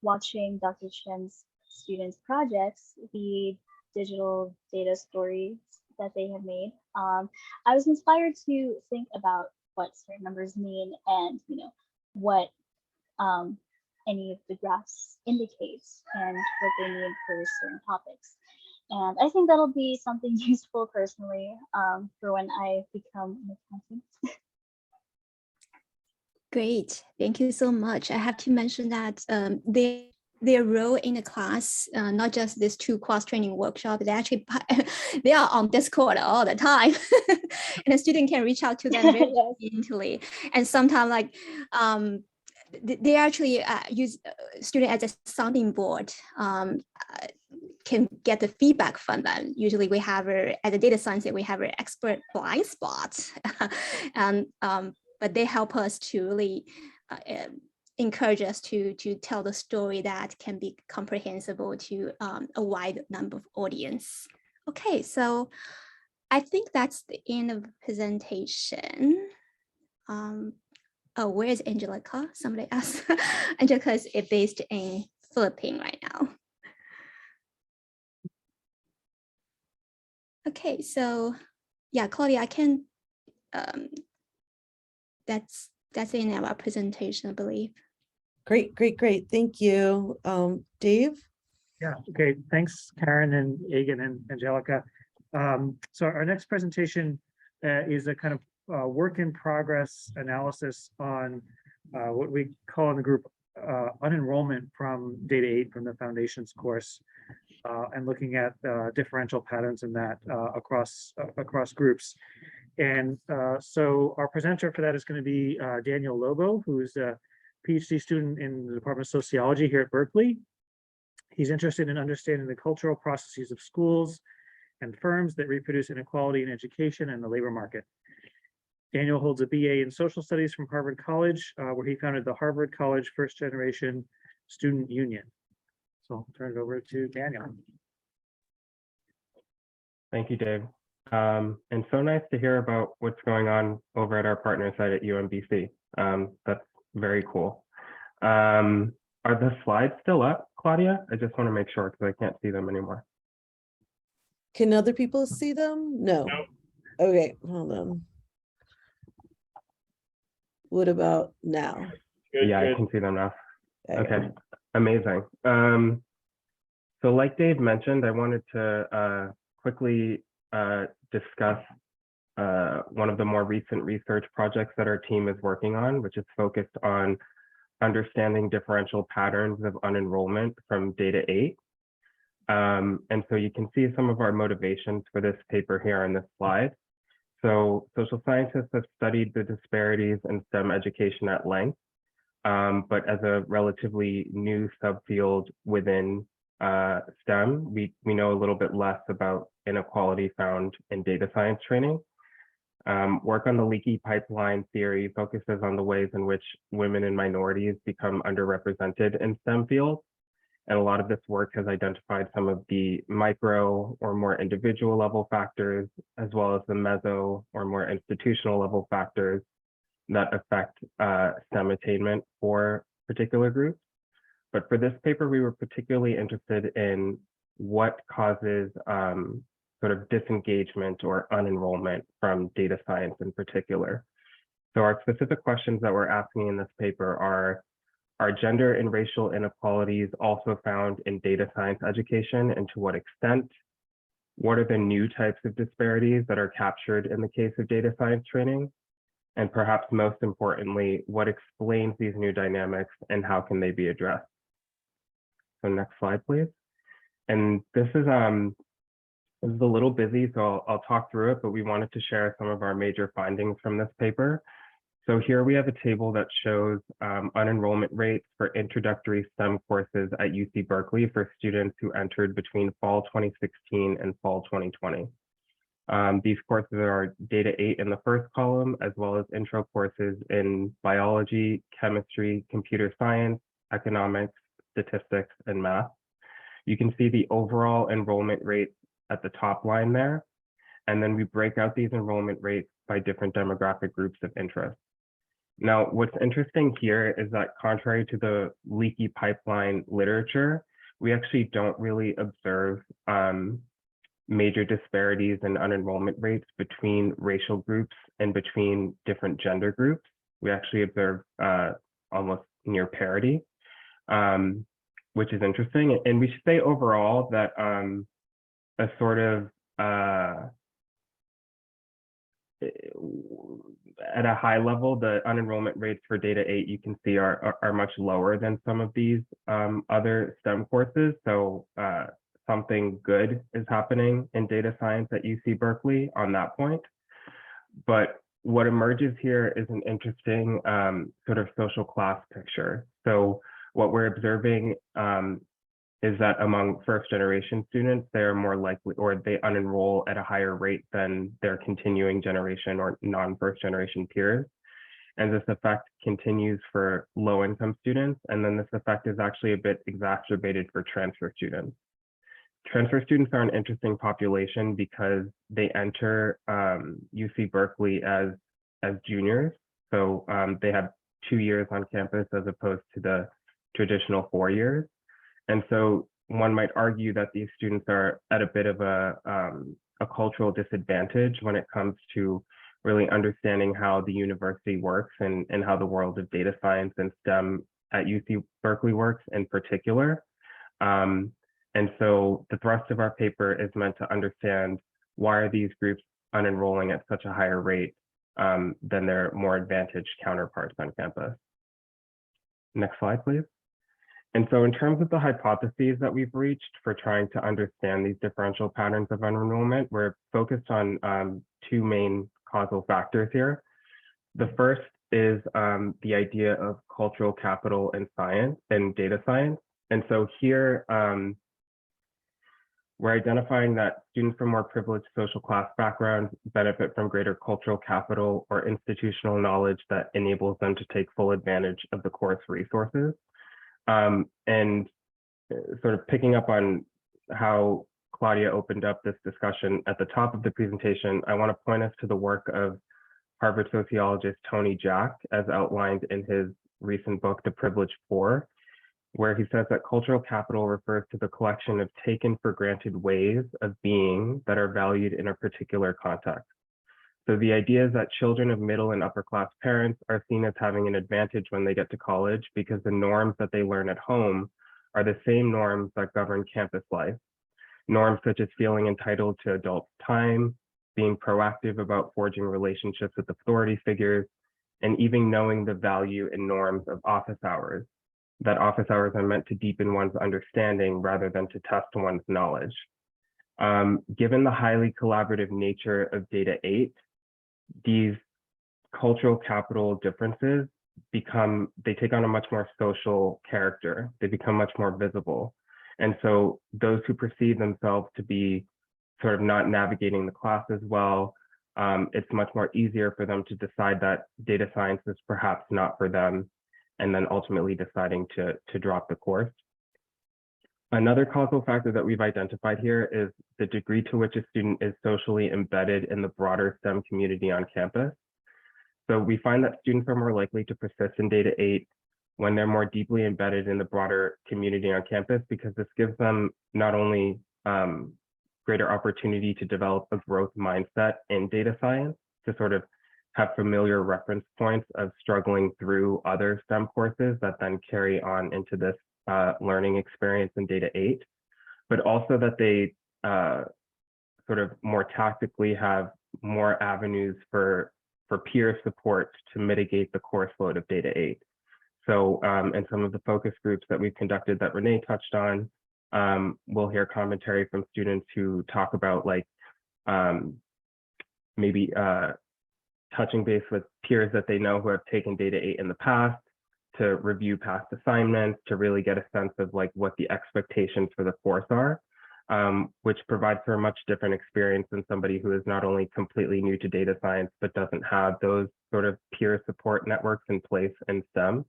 watching Dr. Chen's students' projects, the digital data stories that they have made. I was inspired to think about what certain numbers mean and what any of the graphs indicates and what they mean for certain topics. And I think that'll be something useful personally for when I become an accountant. Great, thank you so much. I have to mention that their role in the class, not just these 2 cross-training workshops, they actually they are on Discord all the time, and a student can reach out to them very easily. And sometimes, like, they actually use student as a sounding board. Can get the feedback from them. Usually, we have as a data science, we have an expert blind spot, and but they help us to really encourage us to tell the story that can be comprehensible to a wide number of audience. Okay, so I think that's the end of the presentation. Oh, where's Angelica? Somebody asked. Angelica is based in Philippines right now. Okay, so yeah, Claudia, I can. That's in our presentation, I believe. Great, great, great. Thank you. Dave? Yeah, okay. Thanks, Karen and Egan and Angelica. So our next presentation is a kind of work in progress analysis on what we call in the group unenrollment from Data 8 from the Foundations course, and looking at differential patterns in that across groups. And so our presenter for that is going to be Daniel Lobo, who's a PhD student in the Department of Sociology here at Berkeley. He's interested in understanding the cultural processes of schools and firms that reproduce inequality in education and the labor market. Daniel holds a BA in Social Studies from Harvard College, where he founded the Harvard College First Generation Student Union. So I'll turn it over to Daniel. Thank you, Dave. And so nice to hear about what's going on over at our partner site at UMBC. That's very cool. Are the slides still up, Claudia? I just want to make sure because I can't see them anymore. Can other people see them? No. Okay, hold on. What about now? Good, Yeah, good. I can see them now. Okay. Okay, amazing. So like Dave mentioned, I wanted to quickly discuss one of the more recent research projects that our team is working on, which is focused on understanding differential patterns of unenrollment from Data 8. And so you can see some of our motivations for this paper here on this slide. So social scientists have studied the disparities in STEM education at length, but as a relatively new subfield within STEM, we know a little bit less about inequality found in data science training. Work on the leaky pipeline theory focuses on the ways in which women and minorities become underrepresented in STEM fields. And a lot of this work has identified some of the micro or more individual level factors, as well as the meso or more institutional level factors that affect STEM attainment for particular groups. But for this paper, we were particularly interested in what causes sort of disengagement or unenrollment from data science in particular. So our specific questions that we're asking in this paper are gender and racial inequalities also found in data science education, and to what extent? What are the new types of disparities that are captured in the case of data science training? And perhaps most importantly, what explains these new dynamics and how can they be addressed? So next slide, please. And this is a little busy, so I'll talk through it, but we wanted to share some of our major findings from this paper. So here we have a table that shows unenrollment rates for introductory STEM courses at UC Berkeley for students who entered between fall 2016 and fall 2020. These courses are Data 8 in the first column, as well as intro courses in biology, chemistry, computer science, economics, statistics, and math. You can see the overall enrollment rates at the top line there. And then we break out these enrollment rates by different demographic groups of interest. Now, what's interesting here is that contrary to the leaky pipeline literature, we actually don't really observe major disparities in unenrollment rates between racial groups and between different gender groups. We actually observe almost near parity, which is interesting. And we should say overall that a sort of at a high level, the unenrollment rates for Data 8 you can see are much lower than some of these other STEM courses. So something good is happening in data science at UC Berkeley on that point. But what emerges here is an interesting sort of social class picture. So what we're observing is that among first generation students, they are more likely, or they unenroll at a higher rate than their continuing generation or non-first generation peers. And this effect continues for low income students. And then this effect is actually a bit exacerbated for transfer students. Transfer students are an interesting population because they enter UC Berkeley as juniors. So they have 2 years on campus as opposed to the traditional 4 years. And so one might argue that these students are at a bit of a cultural disadvantage when it comes to really understanding how the university works and how the world of data science and STEM at UC Berkeley works in particular. And so the thrust of our paper is meant to understand why are these groups unenrolling at such a higher rate than their more advantaged counterparts on campus. Next slide, please. And so in terms of the hypotheses that we've reached for trying to understand these differential patterns of unenrollment, we're focused on 2 main causal factors here. The first is the idea of cultural capital in science and data science. And so here, we're identifying that students from more privileged social class backgrounds benefit from greater cultural capital or institutional knowledge that enables them to take full advantage of the course resources. And sort of picking up on how Claudia opened up this discussion at the top of the presentation, I want to point us to the work of Harvard sociologist Tony Jack, as outlined in his recent book, The Privileged Poor, where he says that cultural capital refers to the collection of taken for granted ways of being that are valued in a particular context. So the idea is that children of middle and upper class parents are seen as having an advantage when they get to college because the norms that they learn at home are the same norms that govern campus life. Norms such as feeling entitled to adult time, being proactive about forging relationships with authority figures, and even knowing the value and norms of office hours. That office hours are meant to deepen one's understanding rather than to test one's knowledge. Given the highly collaborative nature of Data 8, these cultural capital differences they take on a much more social character. They become much more visible. And so those who perceive themselves to be sort of not navigating the class as well, it's much more easier for them to decide that data science is perhaps not for them, and then ultimately deciding to drop the course. Another causal factor that we've identified here is the degree to which a student is socially embedded in the broader STEM community on campus. So we find that students are more likely to persist in Data 8 when they're more deeply embedded in the broader community on campus, because this gives them not only greater opportunity to develop a growth mindset in data science, to sort of have familiar reference points of struggling through other STEM courses that then carry on into this learning experience in Data 8, but also that they sort of more tactically have more avenues for peer support to mitigate the course load of Data 8. So in some of the focus groups that we've conducted that Renee touched on, we'll hear commentary from students who talk about like maybe touching base with peers that they know who have taken Data 8 in the past, to review past assignments, to really get a sense of like what the expectations for the course are, which provides for a much different experience than somebody who is not only completely new to data science, but doesn't have those sort of peer support networks in place in STEM.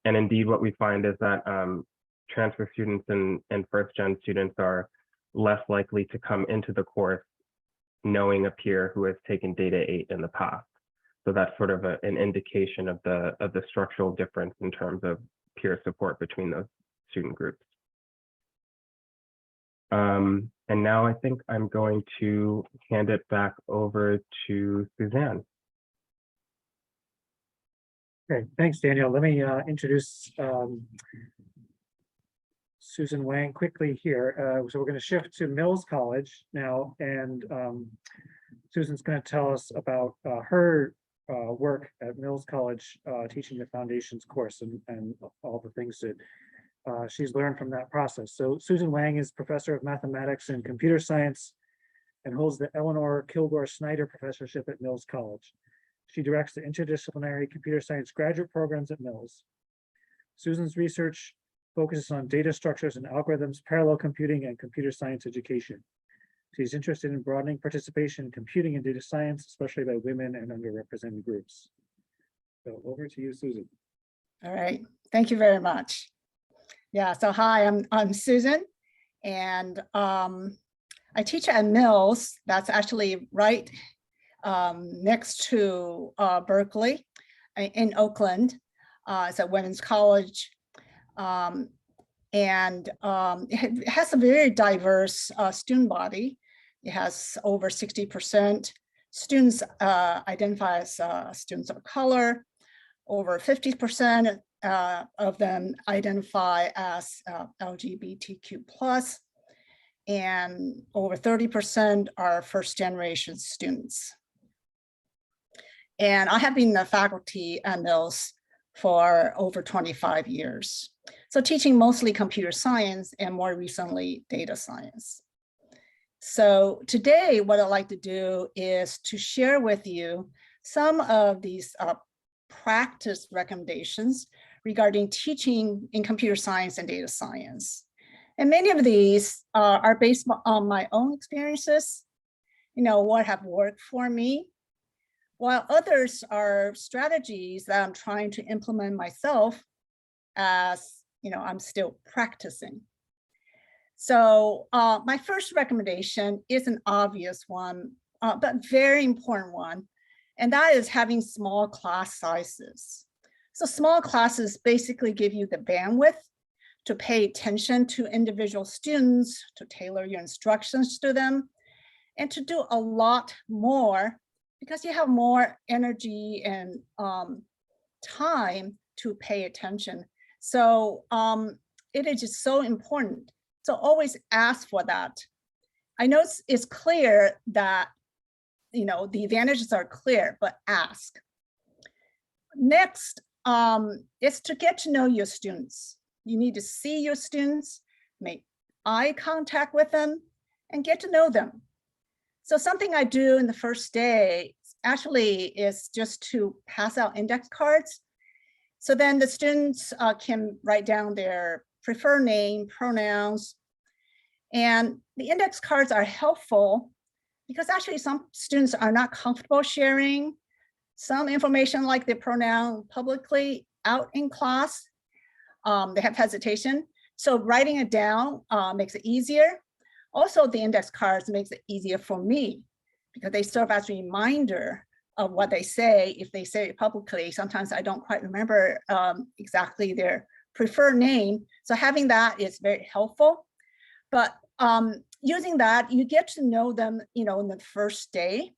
And indeed, what we find is that transfer students and first-gen students are less likely to come into the course knowing a peer who has taken Data 8 in the past. So that's sort of an indication of the structural difference in terms of peer support between those student groups. And now I think I'm going to hand it back over to Suzanne. Okay, thanks, Daniel. Let me introduce Susan Wang quickly here. So we're going to shift to Mills College now, and Susan's going to tell us about her work at Mills College, teaching the foundations course and all the things that she's learned from that process. So Susan Wang is professor of mathematics and computer science and holds the Eleanor Kilgore Snyder Professorship at Mills College. She directs the interdisciplinary computer science graduate programs at Mills. Susan's research focuses on data structures and algorithms, parallel computing, and computer science education. She's interested in broadening participation in computing and data science, especially by women and underrepresented groups. So over to you, Susan. All right, thank you very much. Yeah, so hi, I'm Susan, and I teach at Mills. That's actually right next to Berkeley in Oakland. It's a women's college. And it has a very diverse student body. It has over 60% students identify as students of color. Over 50% of them identify as LGBTQ+, and over 30% are first-generation students. And I have been a faculty at Mills for over 25 years. So teaching mostly computer science and more recently data science. So today what I'd like to do is to share with you some of these practice recommendations regarding teaching in computer science and data science. And many of these are based on my own experiences, what have worked for me, while others are strategies that I'm trying to implement myself as I'm still practicing. So my first recommendation is an obvious one, but very important one, and that is having small class sizes. So small classes basically give you the bandwidth to pay attention to individual students, to tailor your instructions to them, and to do a lot more because you have more energy and time to pay attention. So it is just so important. So always ask for that. I know it's clear that, the advantages are clear, but ask. Next is to get to know your students. You need to see your students, make eye contact with them, and get to know them. So something I do in the first day actually is just to pass out index cards. So then the students can write down their preferred name, pronouns, and the index cards are helpful because actually some students are not comfortable sharing some information like their pronoun publicly out in class. They have hesitation. So writing it down makes it easier. Also, the index cards makes it easier for me because they serve as a reminder of what they say. If they say it publicly, sometimes I don't quite remember exactly their preferred name. So having that is very helpful. But using that, you get to know them, in the first day.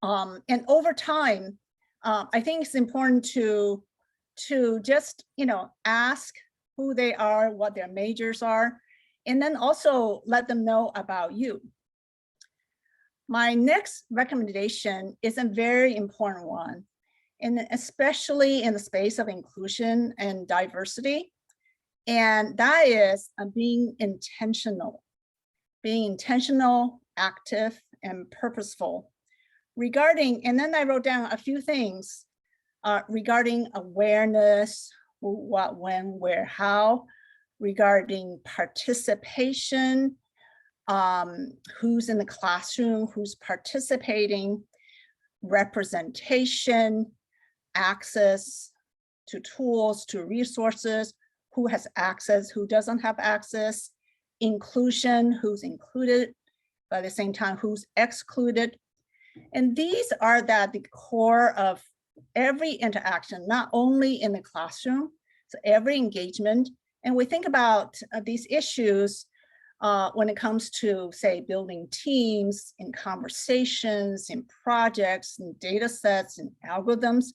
And over time, I think it's important to just, ask who they are, what their majors are, and then also let them know about you. My next recommendation is a very important one, and especially in the space of inclusion and diversity. And that is being intentional, active, and purposeful regarding, and then I wrote down a few things regarding awareness, who, what, when, where, how, regarding participation, who's in the classroom, who's participating, representation, access to tools, to resources, who has access, who doesn't have access, inclusion, who's included, but at the same time, who's excluded. And these are at the core of every interaction, not only in the classroom, so every engagement. And we think about these issues when it comes to, say, building teams, in conversations, in projects, in data sets, in algorithms,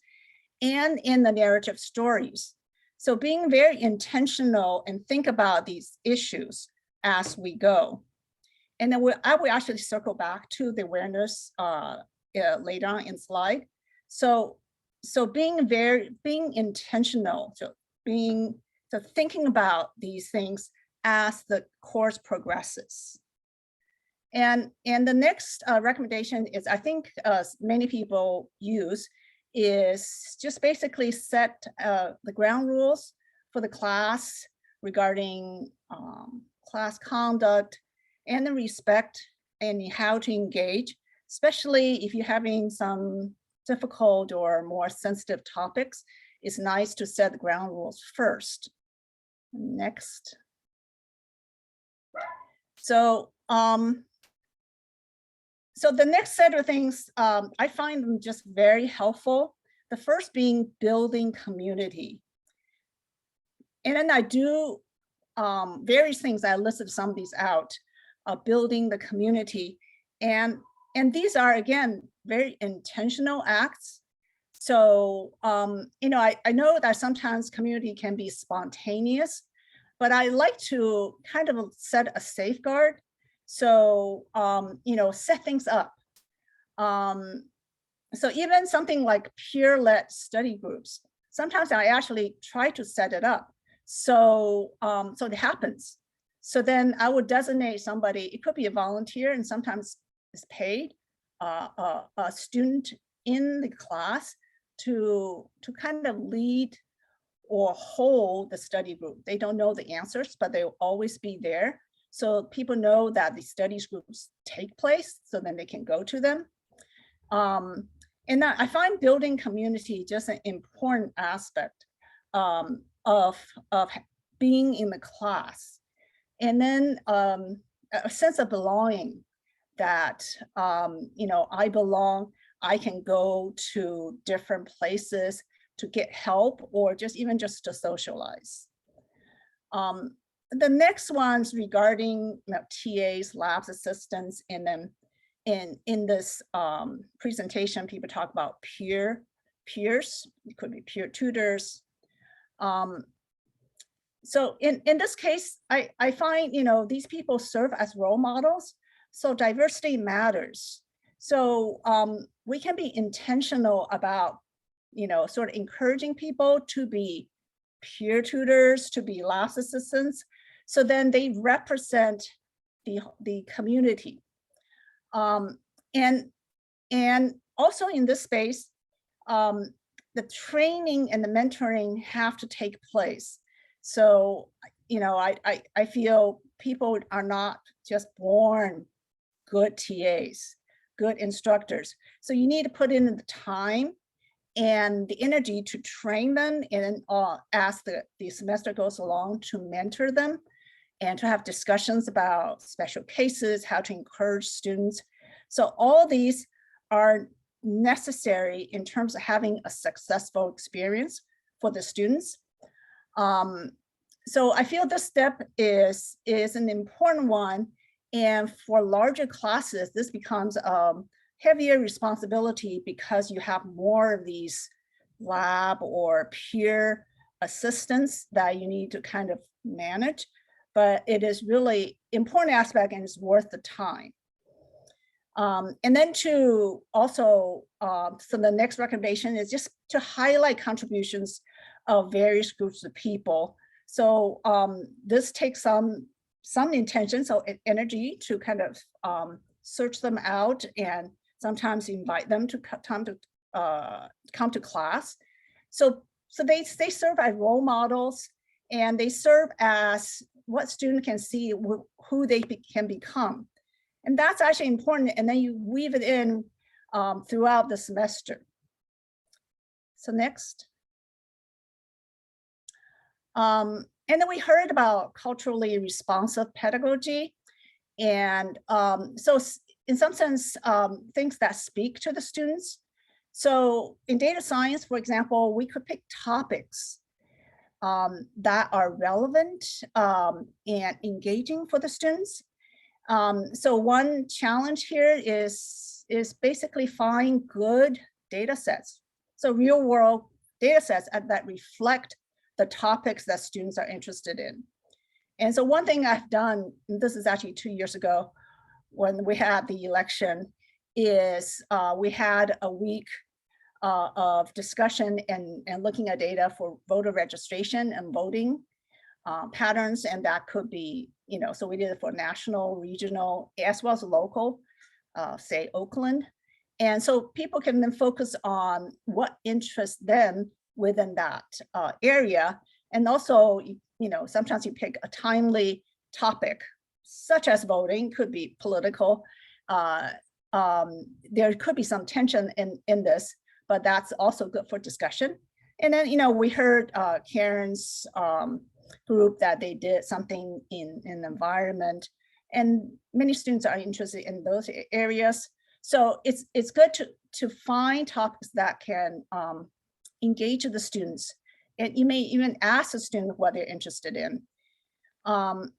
and in the narrative stories. So being very intentional and think about these issues as we go. And then I will actually circle back to the awareness later on in slide. So being intentional, so thinking about these things as the course progresses. And the next recommendation is, I think many people use, is just basically set the ground rules for the class regarding class conduct and the respect and how to engage, especially if you're having some difficult or more sensitive topics. It's nice to set the ground rules first. Next. So the next set of things, I find them just very helpful. The first being building community. And then I do various things. I listed some of these out, building the community. And these are, again, very intentional acts. So, you know, I know that sometimes community can be spontaneous, but I like to kind of set a safeguard. So, you know, set things up. So even something like peer-led study groups, sometimes I actually try to set it up. So, so it happens. So then I would designate somebody, it could be a volunteer and sometimes it's paid, a student in the class to kind of lead or hold the study group. They don't know the answers, but they'll always be there. So people know that the studies groups take place, so then they can go to them. And I find building community just an important aspect of being in the class. And then a sense of belonging that, you know, I belong, I can go to different places to get help or even just to socialize. The next one's regarding, you know, TAs, labs assistants, and then in this presentation, people talk about peers. It could be peer tutors. So in this case, I find, you know, these people serve as role models. So diversity matters. So we can be intentional about, you know, sort of encouraging people to be peer tutors, to be labs assistants. So then they represent the community. And also in this space, the training and the mentoring have to take place. So, you know, I feel people are not just born good TAs, good instructors. So you need to put in the time and the energy to train them, and as the semester goes along, to mentor them and to have discussions about special cases, how to encourage students. So all these are necessary in terms of having a successful experience for the students. So I feel this step is an important one. And for larger classes, this becomes heavier responsibility because you have more of these lab or peer assistants that you need to kind of manage. But it is really important aspect and it's worth the time. And then to also, so the next recommendation is just to highlight contributions of various groups of people. So this takes some intention, so energy to kind of search them out and sometimes invite them to come to class. So they serve as role models, and they serve as what student can see who they can become. And that's actually important. And then you weave it in throughout the semester. So next. And then we heard about culturally responsive pedagogy. And so in some sense, things that speak to the students. So in data science, for example, we could pick topics that are relevant and engaging for the students. So one challenge here is basically find good data sets. So real world data sets that reflect the topics that students are interested in. And so one thing I've done, and this is actually 2 years ago when we had the election, is we had a week of discussion and looking at data for voter registration and voting patterns. And that could be, so we did it for national, regional, as well as local, say Oakland. And so people can then focus on what interests them within that area. And also, sometimes you pick a timely topic, such as voting, could be political. There could be some tension in this, but that's also good for discussion. And then, we heard Karen's group that they did something in environment, and many students are interested in those areas. So it's good to find topics that can engage the students. And you may even ask the student what they're interested in. And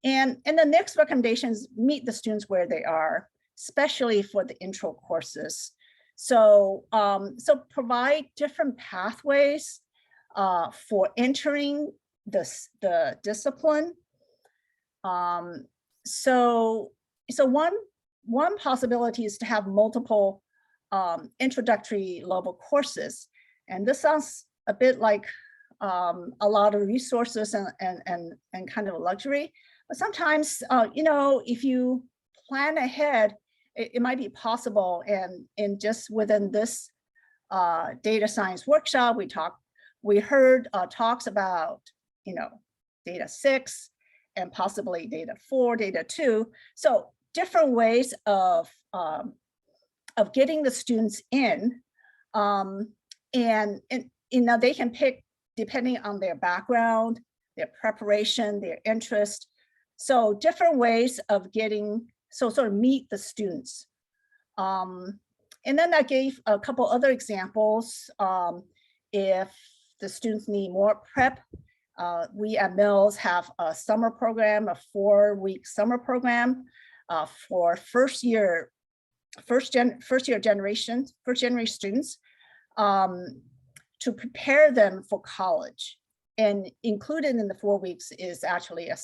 the next recommendation is meet the students where they are, especially for the intro courses. So, provide different pathways for entering the discipline. So one possibility is to have multiple introductory level courses. And this sounds a bit like a lot of resources and kind of a luxury. But sometimes, if you plan ahead, it might be possible. And just within this data science workshop, we heard talks about, data 6 and possibly data 4, data 2. So different ways of getting the students in, and they can pick depending on their background, their preparation, their interest. So different ways of getting, so sort of meet the students. And then I gave a couple other examples. If the students need more prep, we at Mills have a summer program, a 4-week summer program for first year generation students to prepare them for college. And included in the 4 weeks is actually a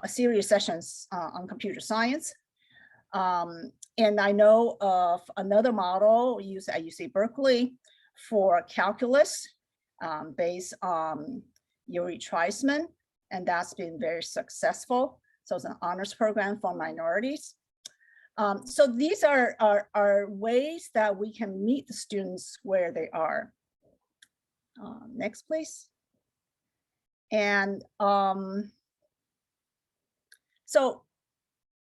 series of sessions on computer science. And I know of another model used at UC Berkeley for calculus based on Yuri Treisman, and that's been very successful. So it's an honors program for minorities. So these are ways that we can meet the students where they are. Next, please. And so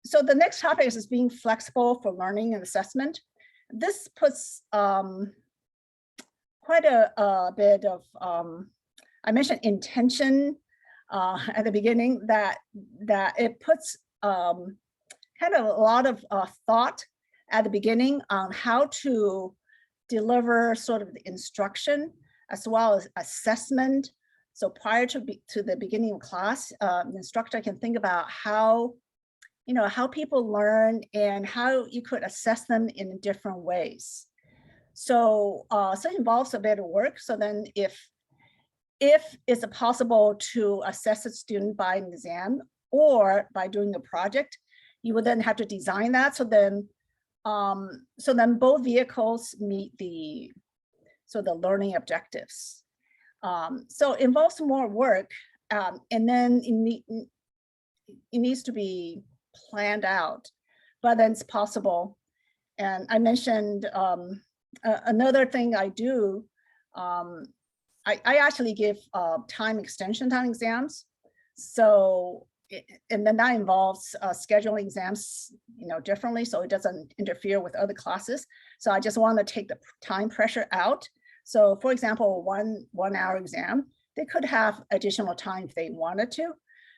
the next topic is being flexible for learning and assessment. This puts quite a bit of, I mentioned intention at the beginning, that it puts kind of a lot of thought at the beginning on how to deliver sort of the instruction as well as assessment. So prior to the beginning of class, the instructor can think about how people learn and how you could assess them in different ways. So it involves a bit of work. So then if it's possible to assess a student by an exam or by doing a project, you would then have to design that. So then both vehicles meet the learning objectives. So it involves more work, and then it needs to be planned out, but then it's possible. And I mentioned another thing I do, I actually give time extension time exams. So, and then that involves scheduling exams, differently, so it doesn't interfere with other classes. So I just want to take the time pressure out. So for example, one hour exam, they could have additional time if they wanted to.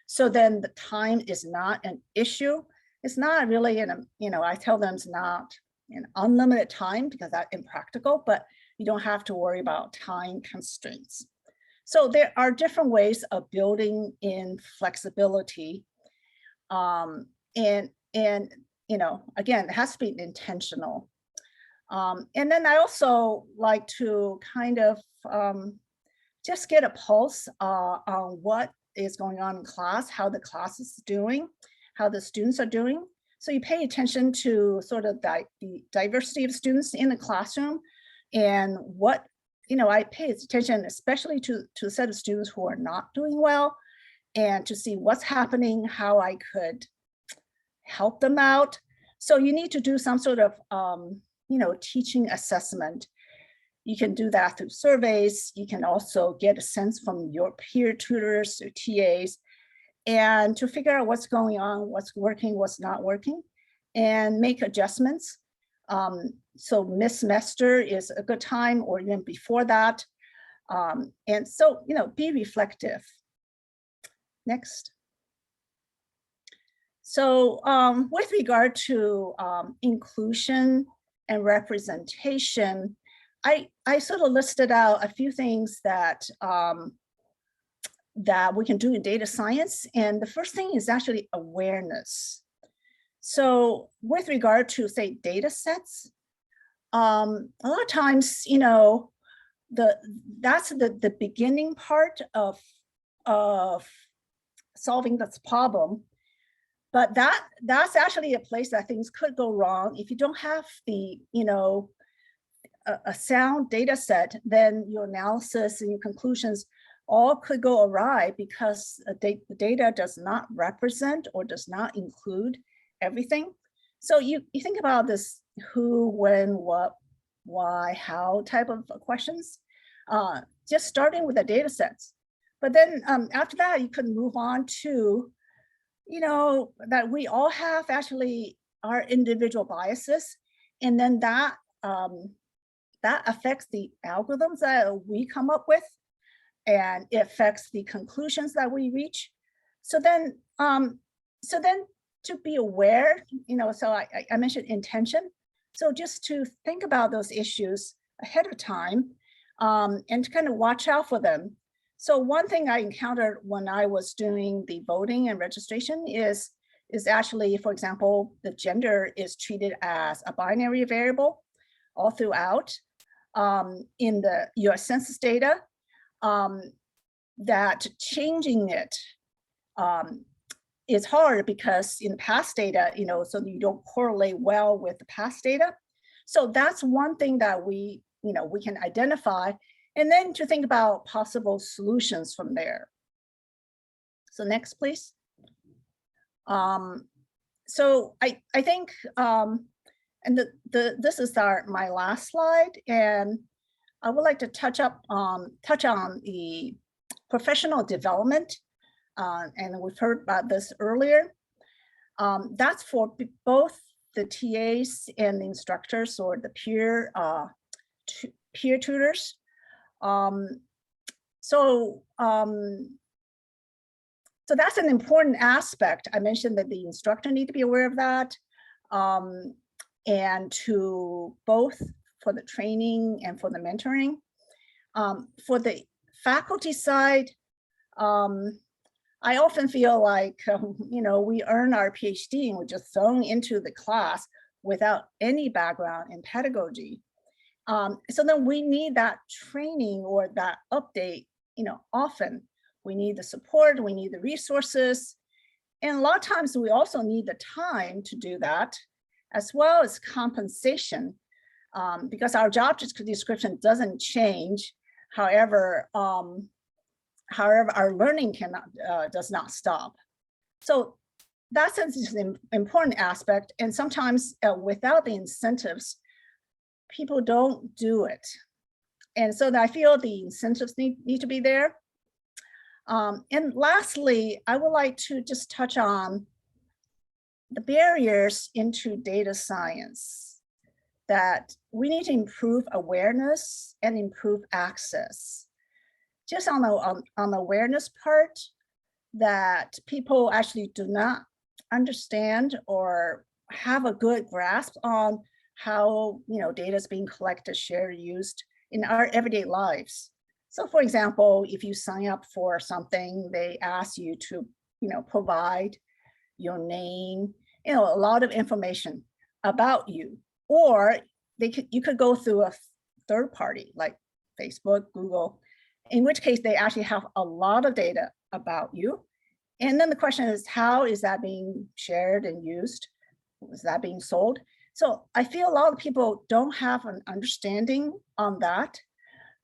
So then the time is not an issue. It's not really I tell them it's not an unlimited time because that's impractical, but You don't have to worry about time constraints. So there are different ways of building in flexibility. And you know, again, it has to be intentional. And then I also like to kind of just get a pulse on what is going on in class, how the class is doing, how the students are doing. So you pay attention to sort of the diversity of students in the classroom, and what, you know, I pay attention especially to a set of students who are not doing well, and to see what's happening, how I could help them out. So you need to do some sort of, you know, teaching assessment. You can do that through surveys. You can also get a sense from your peer tutors or TAs, and to figure out what's going on, what's working, what's not working, and make adjustments. So mid-semester is a good time, or even before that. And so, you know, be reflective. Next. So with regard to inclusion and representation, I sort of listed out a few things that that we can do in data science. And the first thing is actually awareness. So with regard to, say, data sets, a lot of times, you know, that's the beginning part of solving this problem. But that's actually a place that things could go wrong. If you don't have the, you know, a sound data set, then your analysis and your conclusions all could go awry, because the data does not represent or does not include everything. So you think about this who, when, what, why, how type of questions, just starting with the data sets. But then after that, you could move on to, you know, that we all have actually our individual biases, and then that that affects the algorithms that we come up with, and it affects the conclusions that we reach. So then to be aware, you know, so I mentioned intention. So just to think about those issues ahead of time, and to kind of watch out for them. So one thing I encountered when I was doing the voting and registration is actually, for example, the gender is treated as a binary variable all throughout in the US Census data, that changing it is hard, because in past data, you know, so you don't correlate well with the past data. So that's one thing that we, you know, we can identify, and then to think about possible solutions from there. So next, please. So I think, and this is my last slide, and I would like to touch on the professional development, and we've heard about this earlier. That's for both the TAs and the instructors, or the peer tutors. So that's an important aspect. I mentioned that the instructor need to be aware of that, and to both for the training and for the mentoring. For the faculty side, I often feel like, you know, we earn our PhD and we're just thrown into the class without any background in pedagogy. So then we need that training or that update, you know, often. We need the support, we need the resources. And a lot of times we also need the time to do that, as well as compensation, because our job description doesn't change. However, our learning does not stop. So that's an important aspect. And sometimes without the incentives, people don't do it. And so I feel the incentives need to be there. And lastly, I would like to just touch on the barriers into data science, that we need to improve awareness and improve access. Just on the awareness part, that people actually do not understand or have a good grasp on how, you know, data is being collected, shared, used, in our everyday lives. So for example, if you sign up for something, they ask you to, provide your name, a lot of information about you, or you could go through a third party like Facebook, Google, in which case they actually have a lot of data about you. And then the question is, how is that being shared and used? Is that being sold? So I feel a lot of people don't have an understanding on that.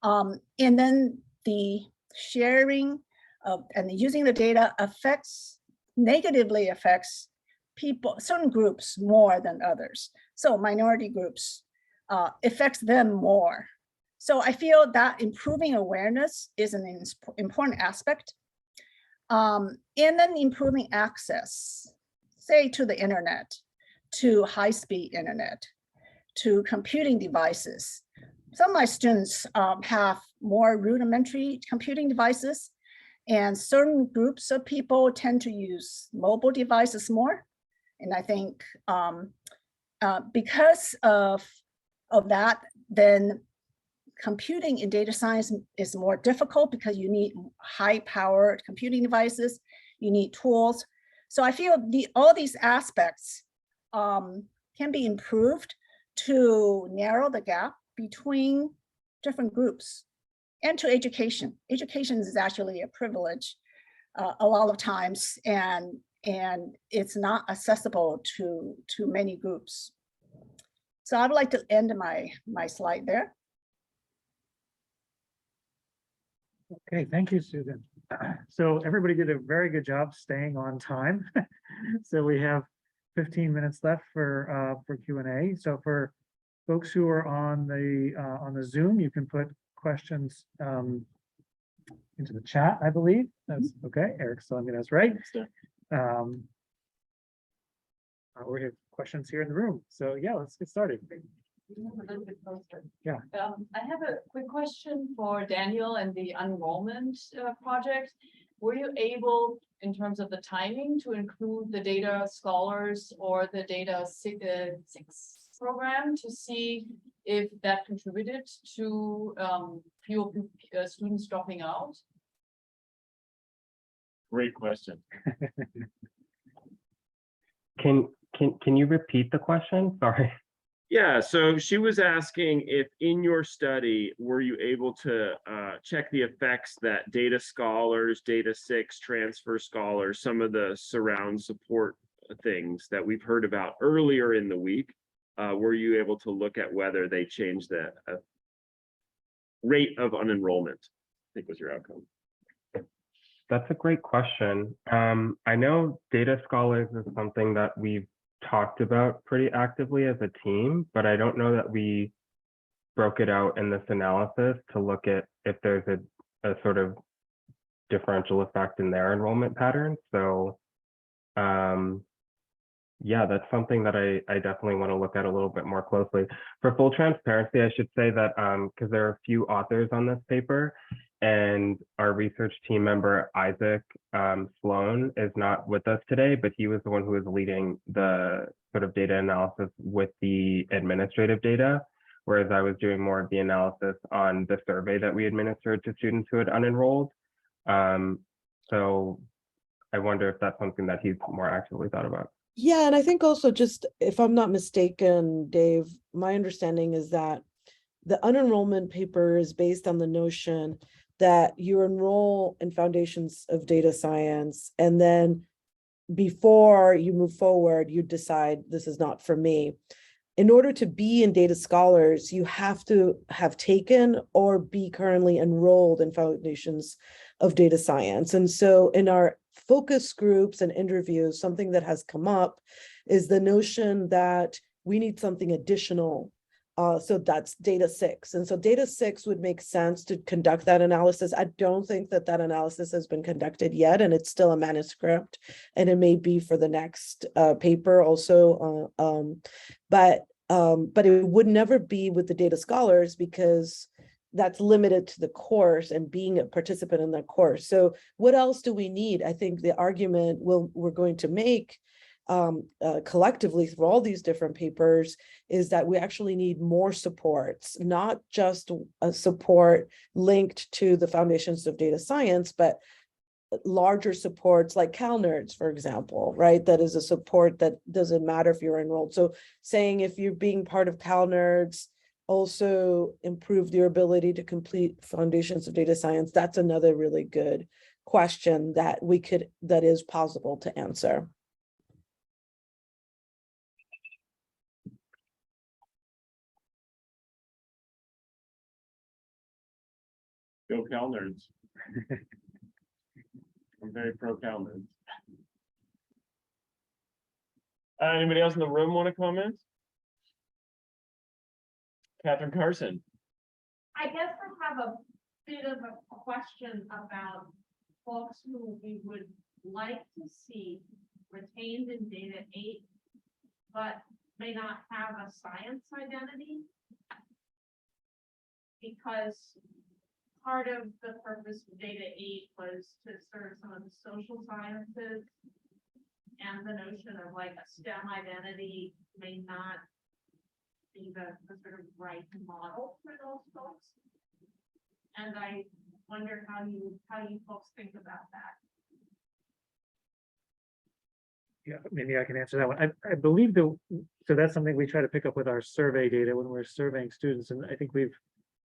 And then the sharing of and using the data negatively affects people, certain groups more than others. So minority groups affects them more. So I feel that improving awareness is an important aspect. And then improving access, say to the internet, to high-speed internet, to computing devices. Some of my students have more rudimentary computing devices, and certain groups of people tend to use mobile devices more. And I think because of that, then computing in data science is more difficult because you need high-powered computing devices, you need tools. So I feel all these aspects can be improved to narrow the gap between different groups, and to education. Education is actually a privilege a lot of times, and it's not accessible to many groups. So I would like to end my slide there. Okay, thank you, Susan. So everybody did a very good job staying on time. So we have 15 minutes left for Q&A. So for folks who are on the Zoom, you can put questions into the chat, I believe. That's okay. Eric's telling me that's right. We have questions here in the room. So yeah, let's get started. Move a little bit closer. Yeah. I have a quick question for Daniel and the unenrollment project. Were you able, in terms of the timing, to include the data scholars or the data six program to see if that contributed to fewer students dropping out? Great question. Can you repeat the question? Sorry. Yeah, so she was asking if in your study, were you able to check the effects that data scholars, data six, transfer scholars, some of the surround support things that we've heard about earlier in the week, were you able to look at whether they changed the rate of unenrollment? I think was your outcome. That's a great question. I know data scholars is something that we've talked about pretty actively as a team, but I don't know that we broke it out in this analysis to look at if there's a sort of differential effect in their enrollment patterns. So yeah, that's something that I definitely want to look at a little bit more closely. For full transparency, I should say that because there are a few authors on this paper, and our research team member, Isaac Sloan, is not with us today, but he was the one who was leading the sort of data analysis with the administrative data, whereas I was doing more of the analysis on the survey that we administered to students who had unenrolled. So I wonder if that's something that he's more actively thought about. Yeah, and I think also, just if I'm not mistaken, Dave, my understanding is that the unenrollment paper is based on the notion that you enroll in foundations of data science, and then before you move forward, you decide this is not for me. In order to be in data scholars, you have to have taken or be currently enrolled in foundations of data science. And so in our focus groups and interviews, something that has come up is the notion that we need something additional. So that's data six. And so data six would make sense to conduct that analysis. I don't think that analysis has been conducted yet, and it's still a manuscript, and it may be for the next paper also. But it would never be with the data scholars, because that's limited to the course and being a participant in that course. So what else do we need? I think the argument we're going to make collectively through all these different papers is that we actually need more supports, not just a support linked to the foundations of data science, but larger supports like CalNerds, for example, right? That is a support that doesn't matter if you're enrolled. So saying if you're being part of CalNerds, also improve your ability to complete foundations of data science, that's another really good question that that is possible to answer. Go Cal nerds. I'm very pro Cal nerds. Anybody else in the room want to comment? Catherine Carson. I guess I have a bit of a question about folks who we would like to see retained in data 8, but may not have a science identity. Because part of the purpose of data 8 was to serve some of the social sciences, and the notion of like a STEM identity may not be the sort of right model for those folks. And I wonder how you folks think about that. Yeah, maybe I can answer that one. I believe so that's something we try to pick up with our survey data when we're surveying students, and I think we've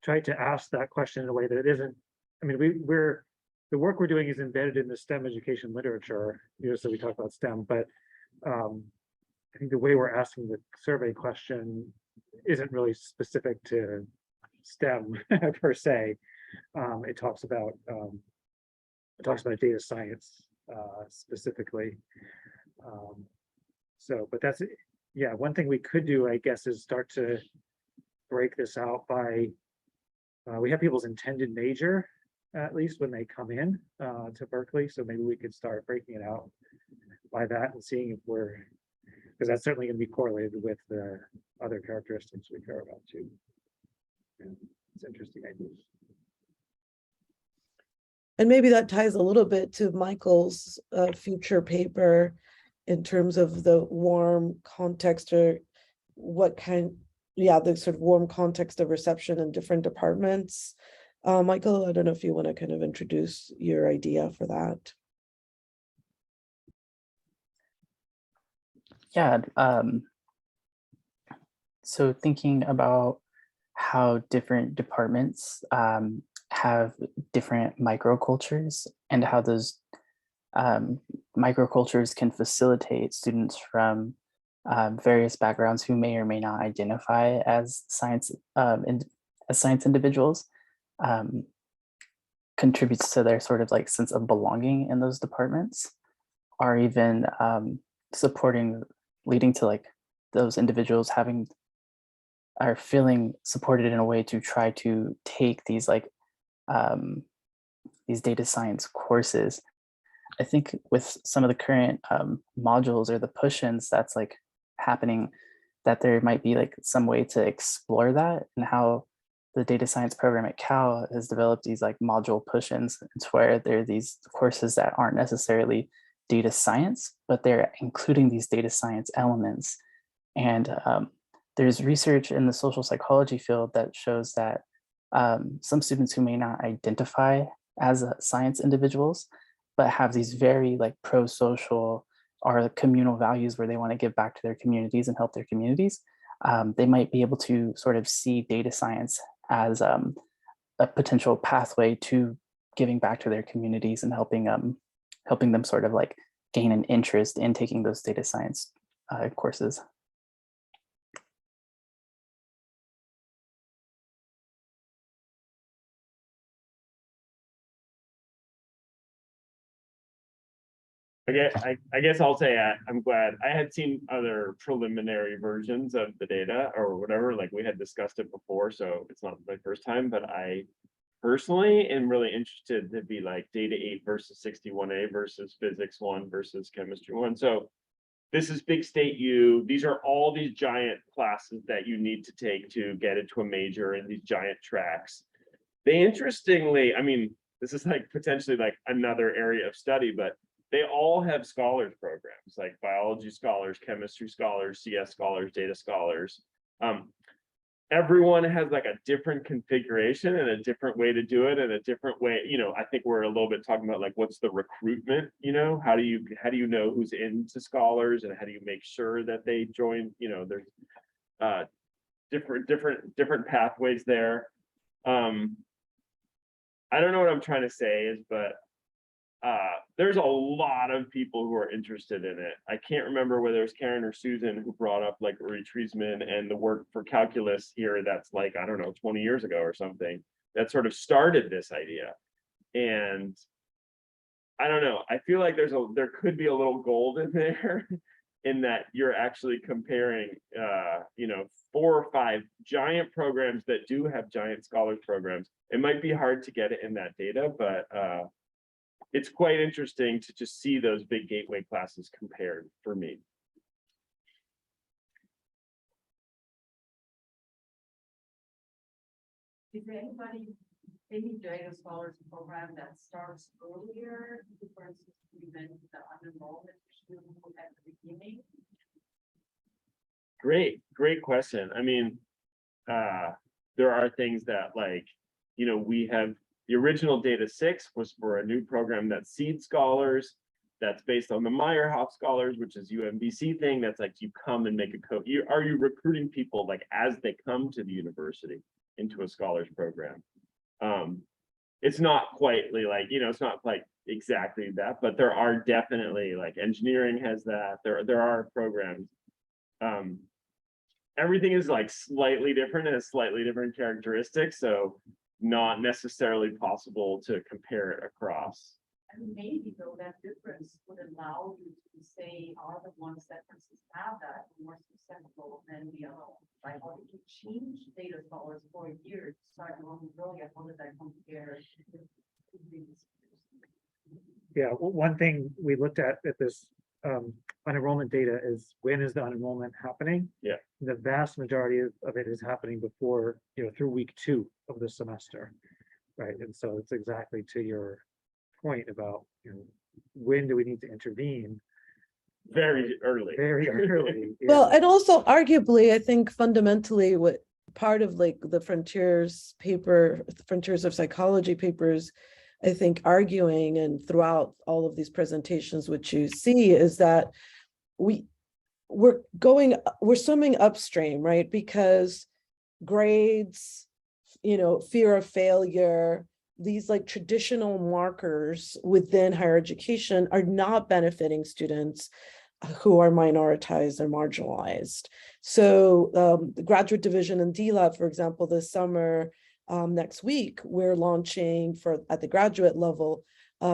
tried to ask that question in a way that it isn't. I mean, the work we're doing is embedded in the STEM education literature, so we talk about STEM, but I think the way we're asking the survey question isn't really specific to STEM per se. It talks about data science specifically. But that's, yeah, one thing we could do, I guess, is start to break this out by, we have people's intended major, at least when they come in to Berkeley. So maybe we could start breaking it out by that and seeing if because that's certainly going to be correlated with the other characteristics we care about too. Yeah, it's interesting ideas. And maybe that ties a little bit to Michael's future paper in terms of the warm context, or the sort of warm context of reception in different departments. Michael, I don't know if you want to kind of introduce your idea for that. Yeah, so thinking about how different departments have different microcultures, and how those microcultures can facilitate students from various backgrounds who may or may not identify as science individuals, contributes to their sort of like sense of belonging in those departments, or even leading to like those individuals are feeling supported in a way to try to take these these data science courses. I think with some of the current modules or the push-ins that's like happening, that there might be like some way to explore that, and how the data science program at Cal has developed these like module push-ins. It's where there are these courses that aren't necessarily data science, but they're including these data science elements. And there's research in the social psychology field that shows that some students who may not identify as science individuals, but have these very like pro-social or communal values where they want to give back to their communities and help their communities, they might be able to sort of see data science as a potential pathway to giving back to their communities and helping them sort of like gain an interest in taking those data science courses. I guess I'll say I'm glad. I had seen other preliminary versions of the data or whatever, like we had discussed it before, so it's not my first time, but I personally am really interested to be like data 8 versus 61A versus physics 1 versus chemistry 1. So this is big state U. These are all these giant classes that you need to take to get into a major in these giant tracks. They interestingly, I mean, this is like potentially like another area of study, but they all have scholars programs, like biology scholars, chemistry scholars, CS scholars, data scholars. Everyone has like a different configuration and a different way to do it, and a different way, I think we're a little bit talking about like, what's the recruitment, how do you know who's into scholars, and how do you make sure that they join, there's different pathways there. I don't know what I'm trying to say is, but there's a lot of people who are interested in it. I can't remember whether it was Karen or Susan who brought up like Uri Treisman and the work for calculus here. That's like, I don't know, 20 years ago or something, that sort of started this idea. And I don't know, I feel like there could be a little gold in there in that you're actually comparing, 4 or 5 giant programs that do have giant scholars programs. It might be hard to get it in that data, but it's quite interesting to just see those big gateway classes compared for me. Is there any data scholars program that starts earlier? For instance, you mentioned the unenrollment issue at the beginning. Great question. I mean, there are things that like, we have the original data 6 was for a new program that seeds scholars. That's based on the Meyerhoff scholars, which is UMBC thing. That's like you come and make a code. Are you recruiting people like as they come to the university into a scholars program? It's not quite like, it's not like exactly that, but there are definitely like engineering has that. There are programs. Everything is like slightly different and has slightly different characteristics. So not necessarily possible to compare it across. And maybe though that difference would allow you to say, are the ones that for instance have that more susceptible than the other ones, right? Or if you change data scholars for a year to start learning earlier, how does that compare to previous years? Yeah, one thing we looked at this unenrollment data is when is the unenrollment happening? Yeah. The vast majority of it is happening before, through week 2 of the semester, right? And so it's exactly to your point about, when do we need to intervene? Very early. Very early. Well, and also arguably, I think fundamentally what part of like the Frontiers paper, Frontiers of Psychology papers, I think arguing and throughout all of these presentations, which you see is that we're swimming upstream, right? Because grades, fear of failure, these like traditional markers within higher education are not benefiting students who are minoritized or marginalized. So the graduate division in DLab, for example, this summer, next week, we're launching at the graduate level,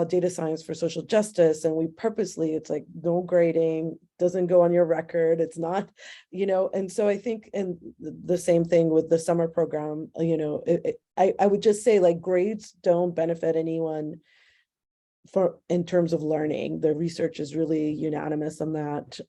data science for social justice. And we purposely, it's like no grading, doesn't go on your record. It's not, and so I think, and the same thing with the summer program, I would just say like grades don't benefit anyone in terms of learning. The research is really unanimous on that.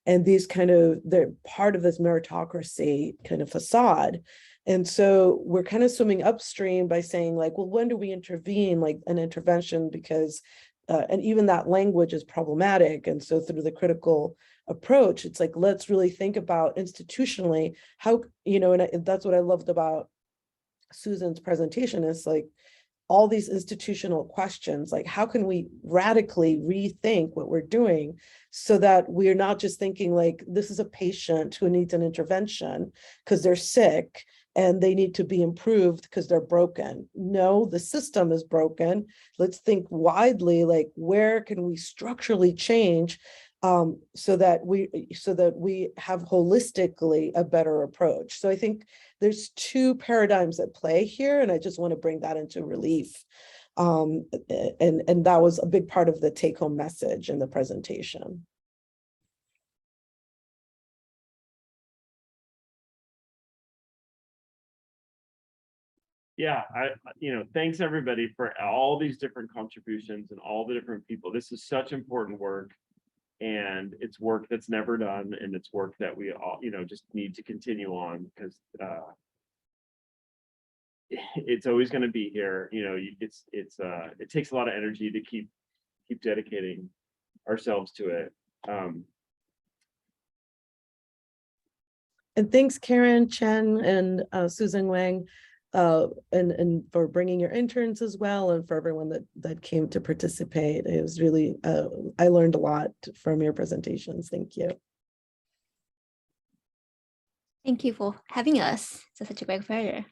And these they're part of this meritocracy kind of facade. And so we're kind of swimming upstream by saying like, well, when do we intervene, like an intervention, because, and even that language is problematic. And so through the critical approach, it's like, let's really think about institutionally how, and that's what I loved about Susan's presentation is like, all these institutional questions, like how can we radically rethink what we're doing so that we're not just thinking like, this is a patient who needs an intervention because they're sick and they need to be improved because they're broken. No, the system is broken. Let's think widely, like where can we structurally change so that we have holistically a better approach. So I think there's 2 paradigms at play here, and I just want to bring that into relief. And that was a big part of the take-home message in the presentation. Yeah, thanks everybody for all these different contributions and all the different people. This is such important work, and it's work that's never done, and it's work that we all, just need to continue on because it's always going to be here. It takes a lot of energy to keep keep dedicating ourselves to it. And thanks, Karen Chen and Susan Wang, and for bringing your interns as well, and for everyone that came to participate. It was really, I learned a lot from your presentations. Thank you. Thank you for having us. It's such a great pleasure.